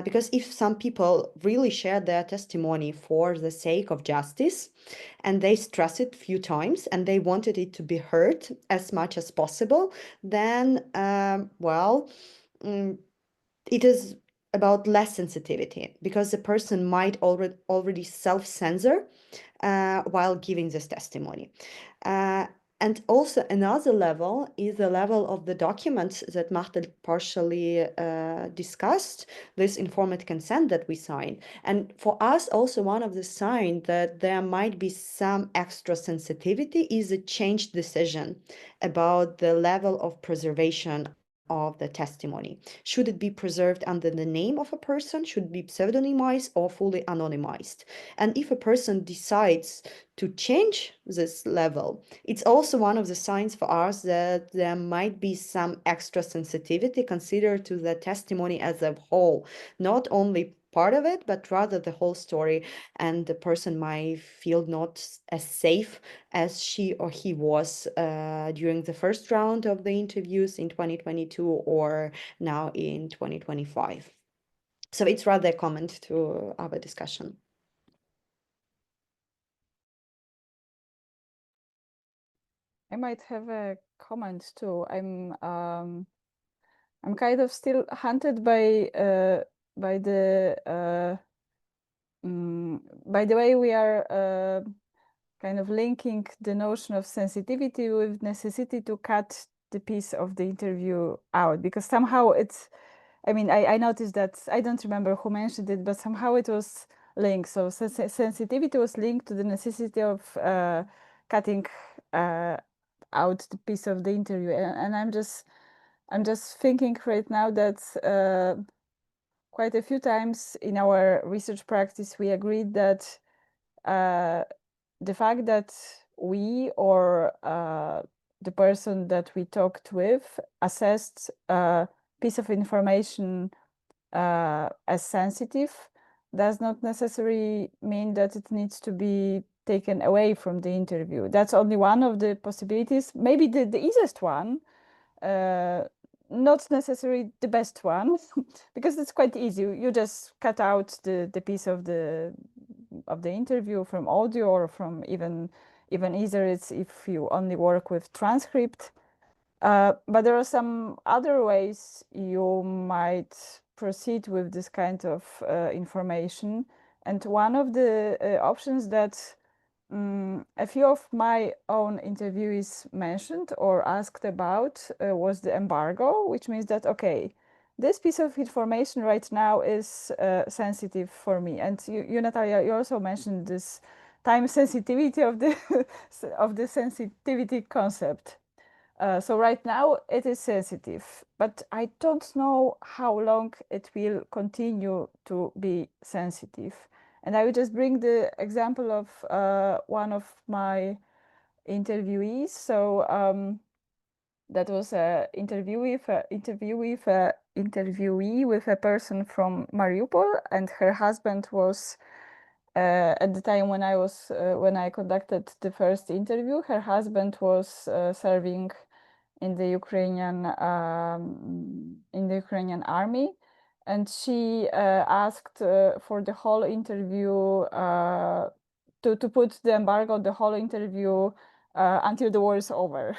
Speaker 4: Because if some people really share their testimony for the sake of justice, and they stress it a few times, and they wanted it to be heard as much as possible, then, well, it is about less sensitivity, because the person might already self-censor while giving this testimony. And also another level is the level of the documents that Martel partially discussed, this informed consent that we sign. And for us, also one of the signs that there might be some extra sensitivity is a changed decision about the level of preservation of the testimony. Should it be preserved under the name of a person? Should it be pseudonymized or fully anonymized? And if a person decides to change this level, it's also one of the signs for us that there might be some extra sensitivity considered to the testimony as a whole, not only part of it, but rather the whole story, and the person might feel not as safe as she or he was during the first round of the interviews in 2022 or now in 2025. So it's rather a comment to our discussion.
Speaker 1: I might have a comment too. I'm kind of still haunted by the way we are kind of linking the notion of sensitivity with necessity to cut the piece of the interview out, because somehow it's, I mean, I noticed that, I don't remember who mentioned it, but somehow it was linked. So sensitivity was linked to the necessity of cutting out the piece of the interview, and I'm just thinking right now that quite a few times in our research practice we agreed that the fact that we or the person that we talked with assessed piece of information as sensitive does not necessarily mean that it needs to be taken away from the interview. That's only one of the possibilities, maybe the easiest one, not necessarily the best one, because it's quite easy. You just cut out the piece of the interview from audio, or from even easier it's if you only work with transcript. But there are some other ways you might proceed with this kind of information. And one of the options that a few of my own interviewees mentioned or asked about was the embargo, which means that, okay, this piece of information right now is sensitive for me. And you, Natalia, you also mentioned this time sensitivity of the of the sensitivity concept. So right now it is sensitive, but I don't know how long it will continue to be sensitive. And I will just bring the example of one of my interviewees. So that was an interviewee with a person from Mariupol, and her husband was at the time when I conducted the first interview. Her husband was serving in the Ukrainian army, and she asked for the whole interview to put the embargo on the whole interview until the war is over,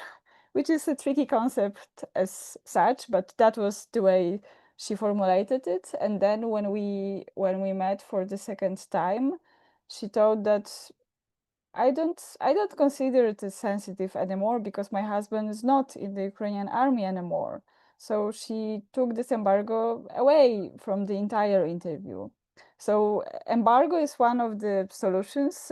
Speaker 1: which is a tricky concept as such, but that was the way she formulated it. And then when we met for the second time, she told that I don't consider it as sensitive anymore because my husband is not in the Ukrainian army anymore. So she took this embargo away from the entire interview. So embargo is one of the solutions.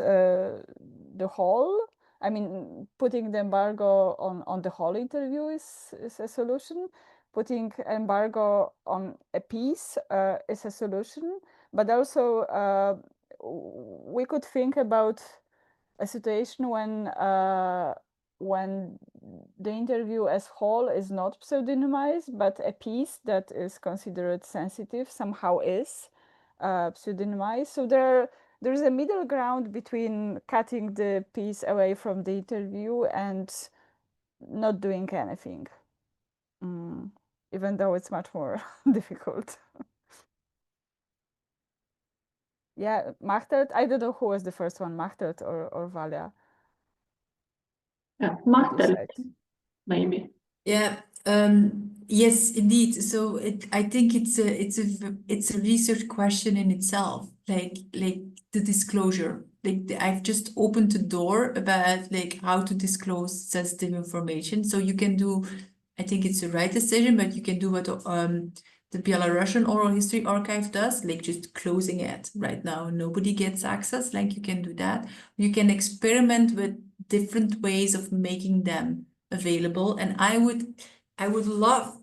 Speaker 1: Putting the embargo on the whole interview is a solution. Putting embargo on a piece is a solution. But also we could think about a situation when the interview as whole is not pseudonymized, but a piece that is considered sensitive somehow is pseudonymized. So there's a middle ground between cutting the piece away from the interview and not doing anything, even though it's much more difficult. Yeah, Machtelt, I don't know who was the first one, Machtelt or Valia.
Speaker 2: Yeah,
Speaker 1: What you
Speaker 2: Martel,
Speaker 1: said.
Speaker 2: maybe.
Speaker 5: Yeah, yes, indeed. So I think it's a research question in itself, like the disclosure. I've just opened the door about like how to disclose sensitive information. So you can do, I think it's the right decision, but you can do what the Belarusian Oral History Archive does, like just closing it right now. Nobody gets access, like you can do that. You can experiment with different ways of making them available, and I would love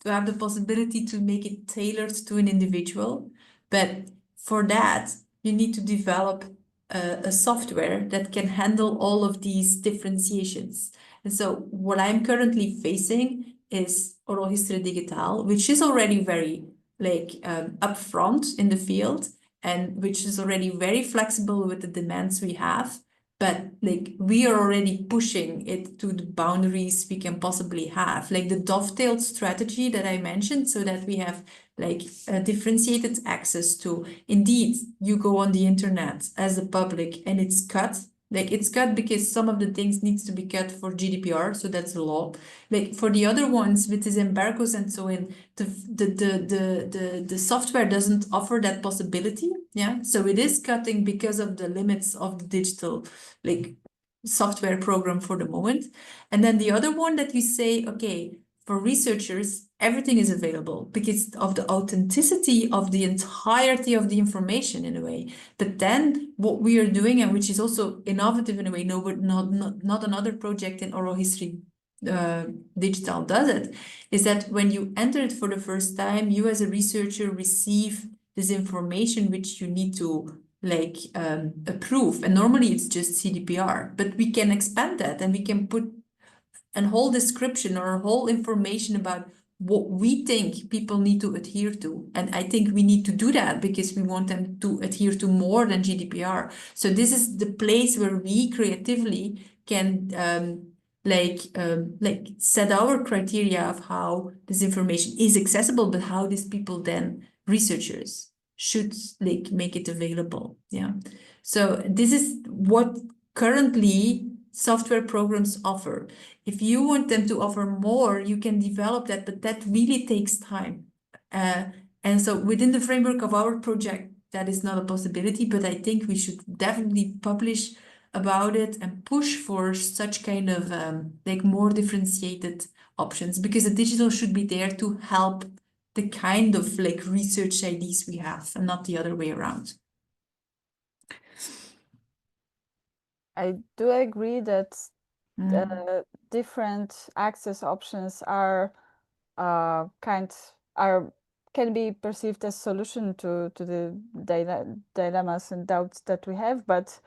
Speaker 5: to have the possibility to make it tailored to an individual, but for that you need to develop a software that can handle all of these differentiations. And so what I'm currently facing is Oral History Digital, which is already very upfront in the field, and which is already very flexible with the demands we have. But like we are already pushing it to the boundaries we can possibly have, like the dovetailed strategy that I mentioned, so that we have like differentiated access to. Indeed, you go on the internet as a public and it's cut. Like it's cut because some of the things needs to be cut for GDPR, so that's the law. Like for the other ones with these embargoes and so on, the software doesn't offer that possibility. Yeah, so it is cutting because of the limits of the digital like software program for the moment. And then the other one that you say, okay, for researchers, everything is available because of the authenticity of the entirety of the information in a way. But then what we are doing, and which is also innovative in a way, no, but not another project in oral history digital does it, is that when you enter it for the first time, you as a researcher receive this information which you need to approve. And normally it's just GDPR, but we can expand that and we can put a whole description or a whole information about what we think people need to adhere to. And I think we need to do that because we want them to adhere to more than GDPR. So this is the place where we creatively can like set our criteria of how this information is accessible, but how these people then, researchers, should like make it available. Yeah. So this is what currently software programs offer. If you want them to offer more, you can develop that, but that really takes time. And so within the framework of our project, that is not a possibility, but I think we should definitely publish about it and push for such kind of like more differentiated options, because the digital should be there to help the kind of like research ideas we have and not the other way around.
Speaker 1: I do agree that different access options are can be perceived as solution to the dilemmas and doubts that we have, but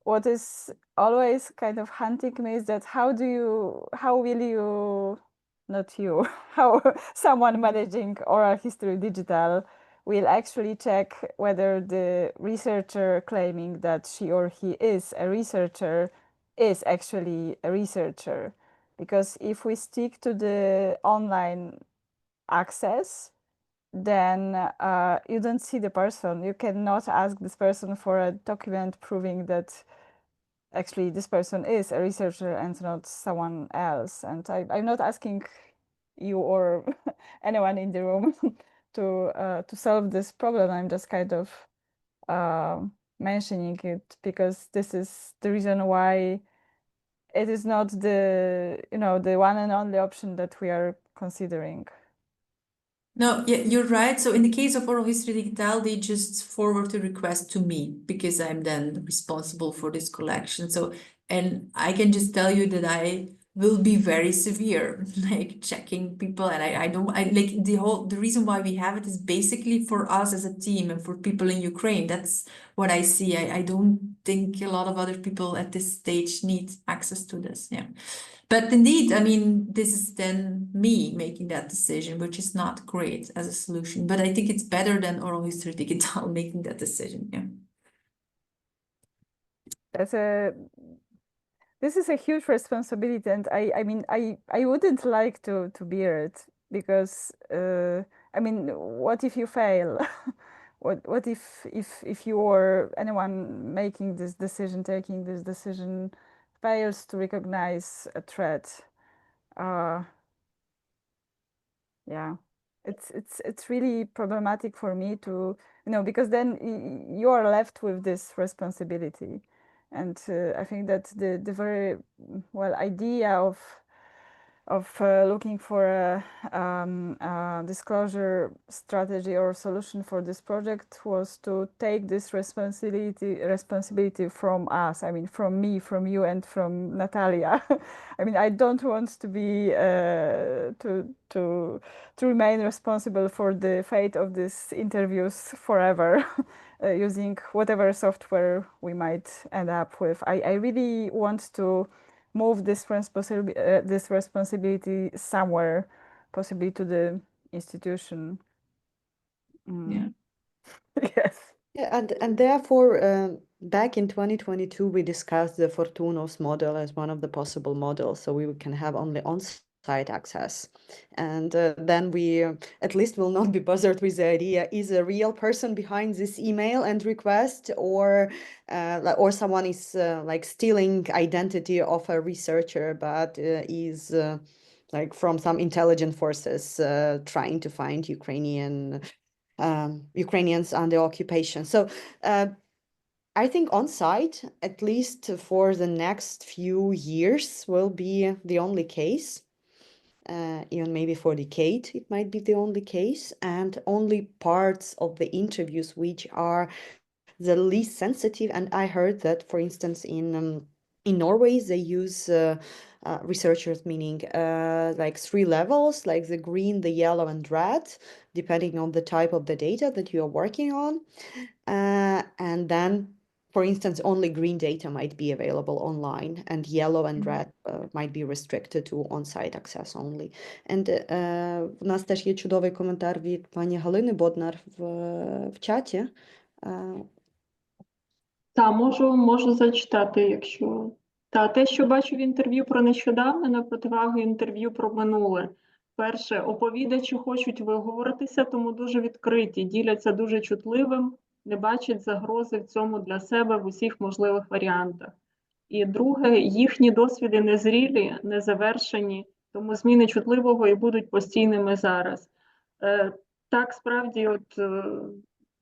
Speaker 1: what is always kind of haunting me is that how will you, not you, how someone managing oral history digital will actually check whether the researcher claiming that she or he is a researcher is actually a researcher. Because if we stick to the online access, then you don't see the person. You cannot ask this person for a document proving that actually this person is a researcher and not someone else. And I'm not asking you or anyone in the room to solve this problem. I'm just kind of mentioning it because this is the reason why it is not the one and only option that we are considering.
Speaker 5: No, yeah, you're right. So in the case of Oral History Digital, they just forward the request to me because I'm then responsible for this collection. So, and I can just tell you that I will be very severe, like checking people. And I like the reason why we have it is basically for us as a team and for people in Ukraine. That's what I see. I don't think a lot of other people at this stage need access to this. Yeah. But indeed, I mean, this is then me making that decision, which is not great as a solution. But I think it's better than Oral History Digital making that decision. Yeah.
Speaker 1: This is a huge responsibility, and I mean, I wouldn't like to bear it because I mean, what if you fail? What if you or anyone making this decision, taking this decision, fails to recognize a threat? Yeah, it's really problematic for me to, because then you are left with this responsibility. And I think that the very well idea of looking for a disclosure strategy or solution for this project was to take this responsibility from us. I mean, from me, from you, and from Natalia. I mean, I don't want to be to remain responsible for the fate of these interviews forever. Using whatever software we might end up with. I really want to move this responsibility somewhere, possibly to the institution.
Speaker 5: Yeah.
Speaker 1: Yes.
Speaker 4: Yeah, and therefore, back in 2022, we discussed the Fortunos model as one of the possible models, so we can have only on-site access. And then we at least will not be bothered with the idea, is a real person behind this email and request, or someone is like stealing identity of a researcher, but is like from some intelligent forces trying to find Ukrainians under occupation. So I think on-site, at least for the next few years, will be the only case. Even maybe for a decade, it might be the only case. And only parts of the interviews which are the least sensitive. And I heard that, for instance, in Norway, they use researchers, meaning like 3 levels, like the green, the yellow, and red, depending on the type of the data that you are working on. And then for instance, only green data might be available online, and yellow and red might be restricted to on-site access only. And в нас теж є чудовий коментар від пані Галини Боднар в чаті.
Speaker 2: Так, можу зачитати, якщо... те, що бачу в інтерв'ю про нещодавне, на противагу інтерв'ю про минуле. Перше, оповідачі хочуть виговоритися, тому дуже відкриті, діляться дуже чутливим, не бачать загрози в цьому для себе в усіх можливих варіантах. І друге, їхні досвіди незрілі, незавершені, тому зміни чутливого і будуть постійними зараз. Так, справді, от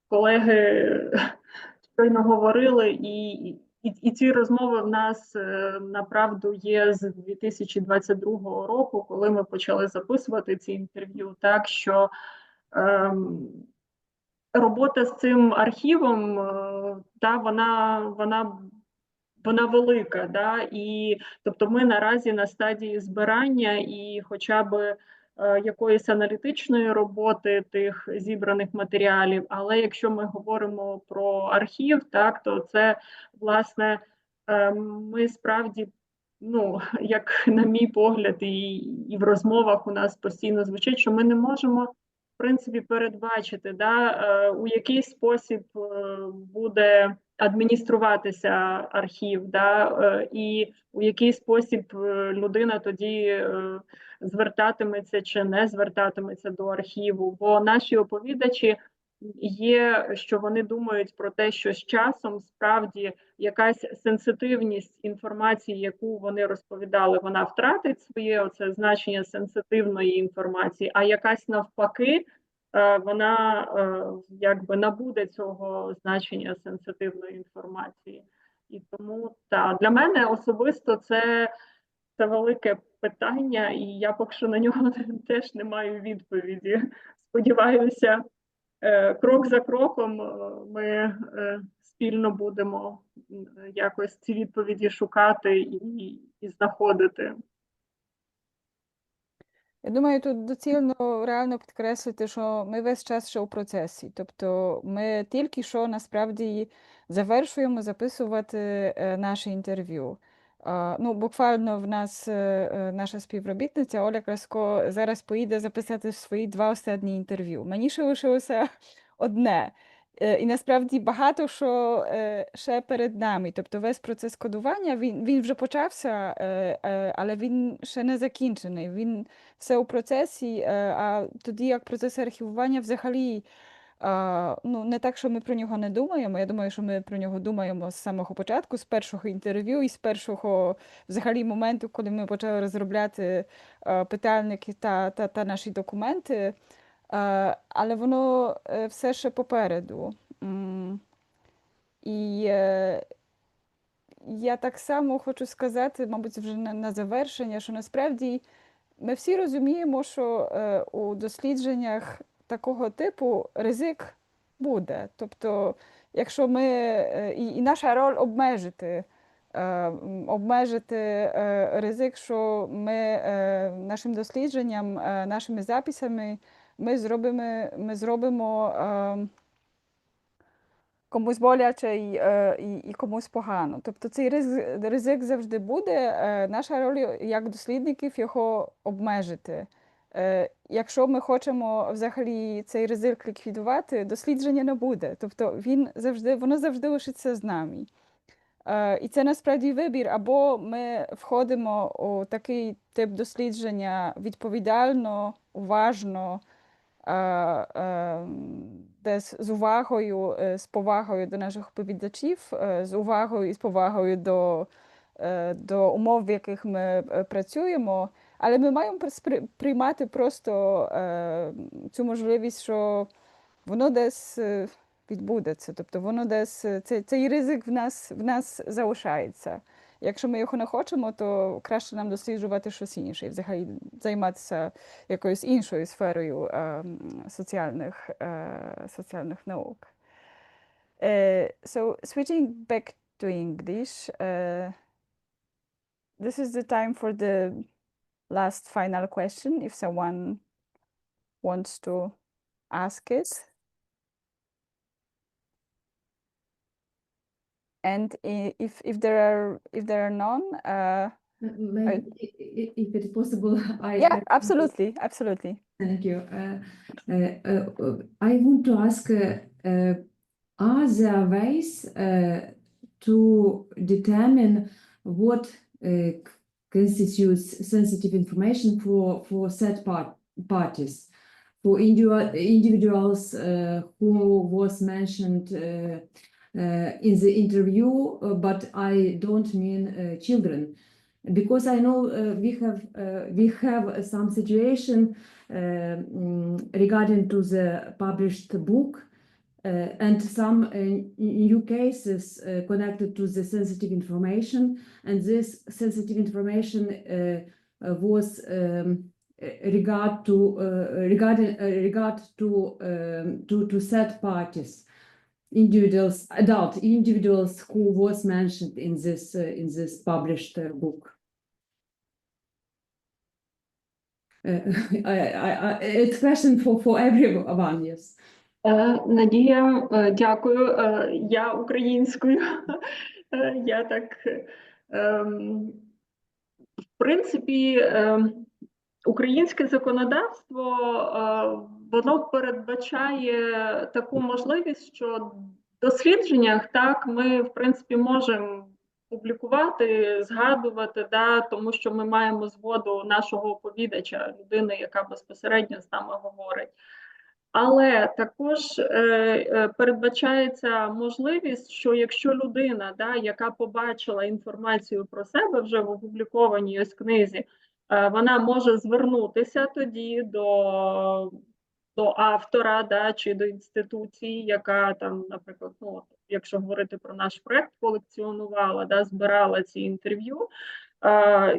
Speaker 2: колеги щойно говорили, і ці розмови в нас направду є з 2022 року, коли ми почали записувати ці інтерв'ю, так що робота з цим архівом, вона велика, і тобто ми наразі на стадії збирання і хоча б якоїсь аналітичної роботи тих зібраних матеріалів, але якщо ми говоримо про архів, так, то це, власне, ми справді, як на мій погляд, і в розмовах у нас постійно звучить, що ми не можемо, в принципі, передбачити, у який спосіб буде адмініструватися архів, і у який спосіб людина тоді звертатиметься чи не звертатиметься до архіву. Бо наші оповідачі є, що вони думають про те, що з часом справді якась сенситивність інформації, яку вони розповідали, вона втратить своє оце значення сенситивної інформації, а якась навпаки, вона якби набуде цього значення сенситивної інформації. І тому для мене особисто це велике питання, і я поки що на нього теж не маю відповіді. Сподіваюся, крок за кроком ми спільно будемо якось ці відповіді шукати і знаходити.
Speaker 1: Я думаю, тут доцільно реально підкреслити, що ми весь час ще у процесі. Тобто ми тільки що насправді завершуємо записувати наше інтерв'ю. Буквально в нас наша співробітниця Оля Красько зараз поїде записати свої 2 останні інтерв'ю. Мені ще лишилося одне. І насправді багато що ще перед нами. Тобто весь процес кодування, він вже почався, але він ще не закінчений. Він все у процесі, а тоді як процес архівування взагалі, не так, що ми про нього не думаємо. Я думаю, що ми про нього думаємо з самого початку, з першого інтерв'ю і з першого взагалі моменту, коли ми почали розробляти питальники та наші документи. Але воно все ще попереду. І я так само хочу сказати, мабуть, вже на завершення, що насправді ми всі розуміємо, що у дослідженнях такого типу ризик буде. Тобто, якщо ми, і наша роль обмежити ризик, що ми нашим дослідженням, нашими записами ми зробимо комусь боляче і комусь погано. Тобто цей ризик завжди буде. Наша роль як дослідників його обмежити. Якщо ми хочемо взагалі цей ризик ліквідувати, дослідження не буде. Тобто воно завжди лишиться з нами. І це насправді вибір, або ми входимо у такий тип дослідження відповідально, уважно, десь з увагою, з повагою до наших оповідачів, з увагою і з повагою до умов, в яких ми працюємо. Але ми маємо приймати просто цю можливість, що воно десь відбудеться. Тобто воно десь, цей ризик в нас залишається. Якщо ми його не хочемо, то краще нам досліджувати щось інше і взагалі займатися якоюсь іншою сферою соціальних наук. So switching back to English, this is the time for the last final question, if someone wants to ask it. And if there are none,
Speaker 7: Maybe if it's possible,
Speaker 1: yeah, absolutely.
Speaker 7: Thank you. I want to ask, are there ways to determine what constitutes sensitive information for third parties, for individuals who was mentioned in the interview, but I don't mean children, because I know we have some situation regarding to the published book and some new cases connected to the sensitive information, and this sensitive information was regard to third parties, adult individuals who was mentioned in this published book. It's question for everyone, yes.
Speaker 2: Надія, дякую. Я українською. Я так, в принципі, українське законодавство, воно передбачає таку можливість, що в дослідженнях, так, ми, в принципі, можемо публікувати, згадувати, да, тому що ми маємо згоду нашого оповідача, людини, яка безпосередньо з нами говорить. Але також передбачається можливість, що якщо людина, да, яка побачила інформацію про себе вже в опублікованій ось книзі, вона може звернутися тоді до автора, да, чи до інституції, яка там, наприклад, ну, якщо говорити про наш проект, колекціонувала, да, збирала ці інтерв'ю,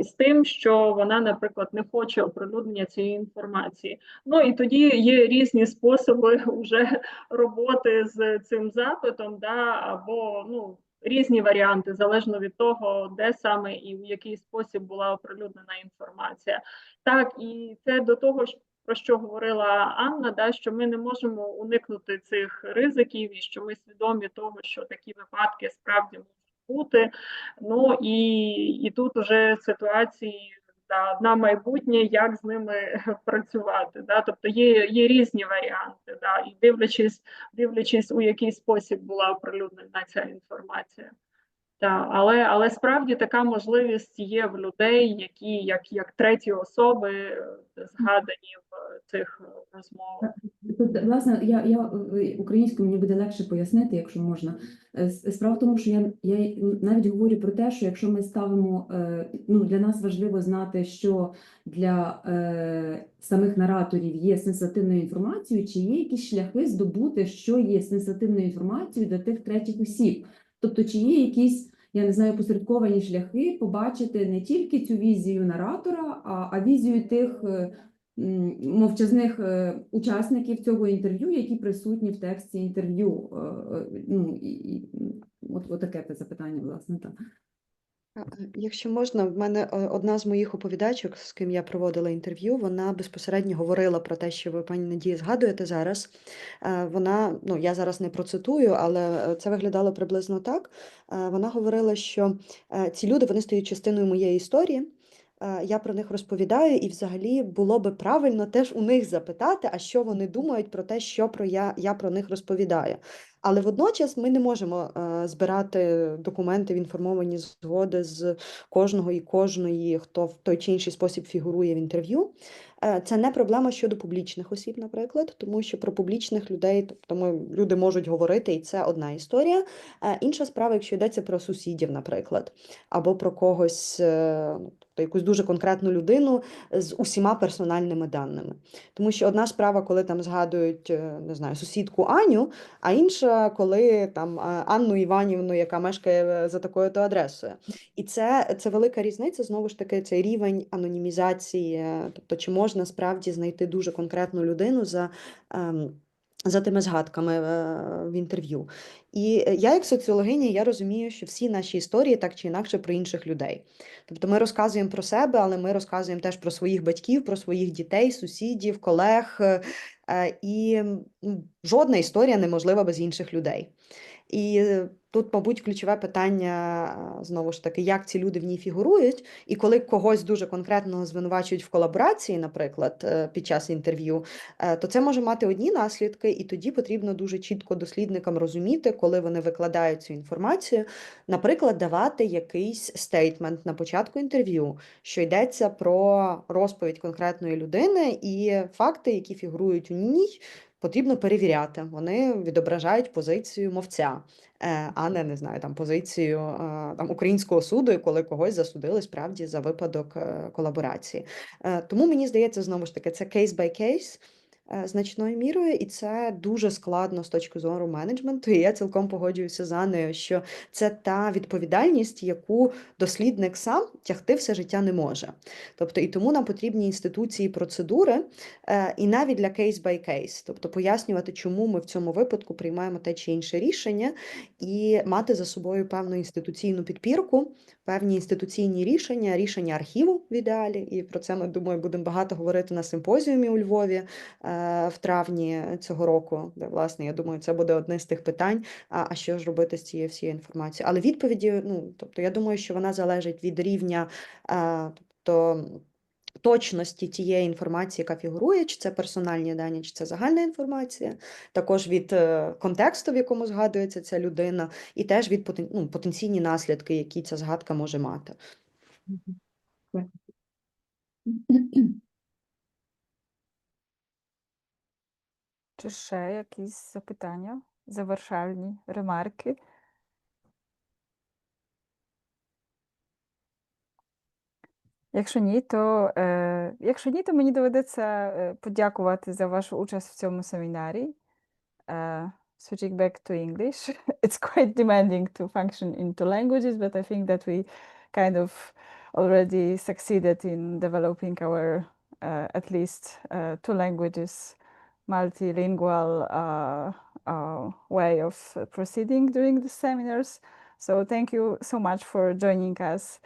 Speaker 2: з тим, що вона, наприклад, не хоче оприлюднення цієї інформації. Ну і тоді є різні способи вже роботи з цим запитом, да, або ну, різні варіанти, залежно від того, де саме і в який спосіб була оприлюднена інформація. Так, і це до того, про що говорила Анна, да, що ми не можемо уникнути цих ризиків і що ми свідомі того, що такі випадки справді можуть бути. Ну і тут уже ситуації на майбутнє, як з ними працювати. Да? Тобто є різні варіанти, да? І дивлячись, у який спосіб була оприлюднена ця інформація. Так, але справді така можливість є в людей, які як треті особи згадані в цих розмовах.
Speaker 7: Власне, я українською мені буде легше пояснити, якщо можна. Справа в тому, що я навіть говорю про те, що якщо ми ставимо, ну, для нас важливо знати, що для самих нараторів є сенсативною інформацією, чи є якісь шляхи здобути, що є сенсативною інформацією для тих третіх осіб. Тобто, чи є якісь, я не знаю, посередковані шляхи побачити не тільки цю візію наратора, а візію тих мовчазних учасників цього інтерв'ю, які присутні в тексті інтерв'ю. Ну, от таке запитання, власне, так.
Speaker 4: Якщо можна, в мене одна з моїх оповідачок, з ким я проводила інтерв'ю, вона безпосередньо говорила про те, що ви, пані Надія, згадуєте зараз. Вона, ну, я зараз не процитую, але це виглядало приблизно так. Вона говорила, що ці люди, вони стають частиною моєї історії, я про них розповідаю, і взагалі було би правильно теж у них запитати, а що вони думають про те, що я про них розповідаю. Але водночас ми не можемо збирати документи в інформовані згоди з кожного і кожної, хто в той чи інший спосіб фігурує в інтерв'ю. Це не проблема щодо публічних осіб, наприклад, тому що про публічних людей, тобто люди можуть говорити, і це одна історія. Інша справа, якщо йдеться про сусідів, наприклад, або про когось, тобто якусь дуже конкретну людину з усіма персональними даними. Тому що одна справа, коли там згадують, не знаю, сусідку Аню, а інша, коли там Анну Іванівну, яка мешкає за такою-то адресою. І це велика різниця, знову ж таки, цей рівень анонімізації, тобто чи можна справді знайти дуже конкретну людину за тими згадками в інтерв'ю. І я як соціологиня, я розумію, що всі наші історії так чи інакше про інших людей. Тобто ми розказуємо про себе, але ми розказуємо теж про своїх батьків, про своїх дітей, сусідів, колег, І жодна історія неможлива без інших людей. І тут, мабуть, ключове питання, знову ж таки, як ці люди в ній фігурують, і коли когось дуже конкретно звинувачують в колаборації, наприклад, під час інтерв'ю, то це може мати одні наслідки, і тоді потрібно дуже чітко дослідникам розуміти, коли вони викладають цю інформацію, наприклад, давати якийсь стейтмент на початку інтерв'ю, що йдеться про розповідь конкретної людини, і факти, які фігурують у ній, потрібно перевіряти. Вони відображають позицію мовця, а не знаю, там позицію там українського суду, і коли когось засудили справді за випадок колаборації. Тому мені здається, знову ж таки, це кейс бай кейс. Значною мірою, і це дуже складно з точки зору менеджменту. І я цілком погоджуюся з Анною, що це та відповідальність, яку дослідник сам тягти все життя не може. Тобто, і тому нам потрібні інституції, процедури, і навіть для кейс-бай-кейс. Тобто пояснювати, чому ми в цьому випадку приймаємо те чи інше рішення, і мати за собою певну інституційну підпірку, певні інституційні рішення, рішення архіву в ідеалі. І про це, ми, думаю, будемо багато говорити на симпозіумі у Львові в травні цього року, де, власне, я думаю, це буде одне з тих питань, а що ж робити з цією всією інформацією. Але відповіді, тобто, я думаю, що вона залежить від рівня, тобто, точності тієї інформації, яка фігурує, чи це персональні дані, чи це загальна інформація, також від контексту, в якому згадується ця людина, і теж від потенційні наслідки, які ця згадка може мати.
Speaker 1: Чи ще якісь запитання, завершальні ремарки? Якщо ні, то мені доведеться подякувати за вашу участь в цьому семінарі. Switching back to English, it's quite demanding to function in two languages, but I think that we kind of already succeeded in developing our at least two languages multilingual way of proceeding during the seminars. So thank you so much for joining us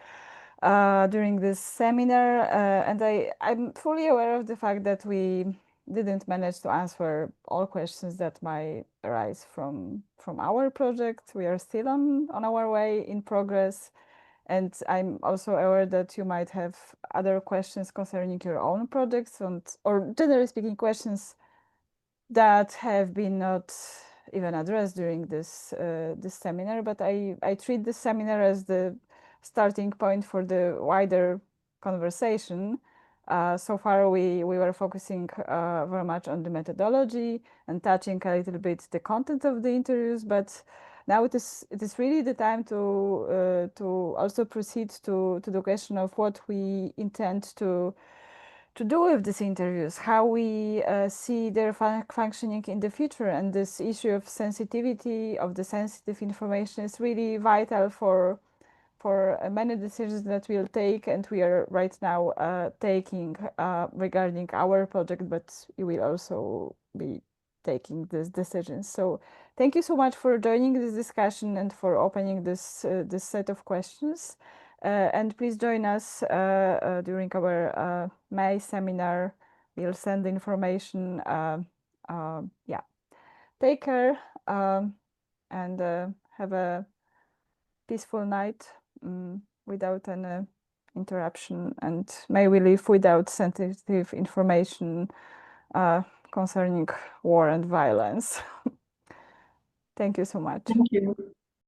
Speaker 1: during this seminar. And I'm fully aware of the fact that we didn't manage to answer all questions that might arise from our project. We are still on our way in progress. And I'm also aware that you might have other questions concerning your own projects or generally speaking, questions that have been not even addressed during this seminar. But I treat this seminar as the starting point for the wider conversation. So far, we were focusing very much on the methodology and touching a little bit the content of the interviews, but now it is really the time to also proceed to the question of what we intend to do with these interviews, how we see their functioning in the future. And this issue of sensitivity of the sensitive information is really vital for many decisions that we'll take, and we are right now taking regarding our project, but you will also be taking these decisions. So thank you so much for joining this discussion and for opening this set of questions. And please join us during our May seminar. We'll send the information. Yeah, take care and have a peaceful night without any interruption, and may we live without sensitive information concerning war and violence. Thank you so much.
Speaker 2: Thank you.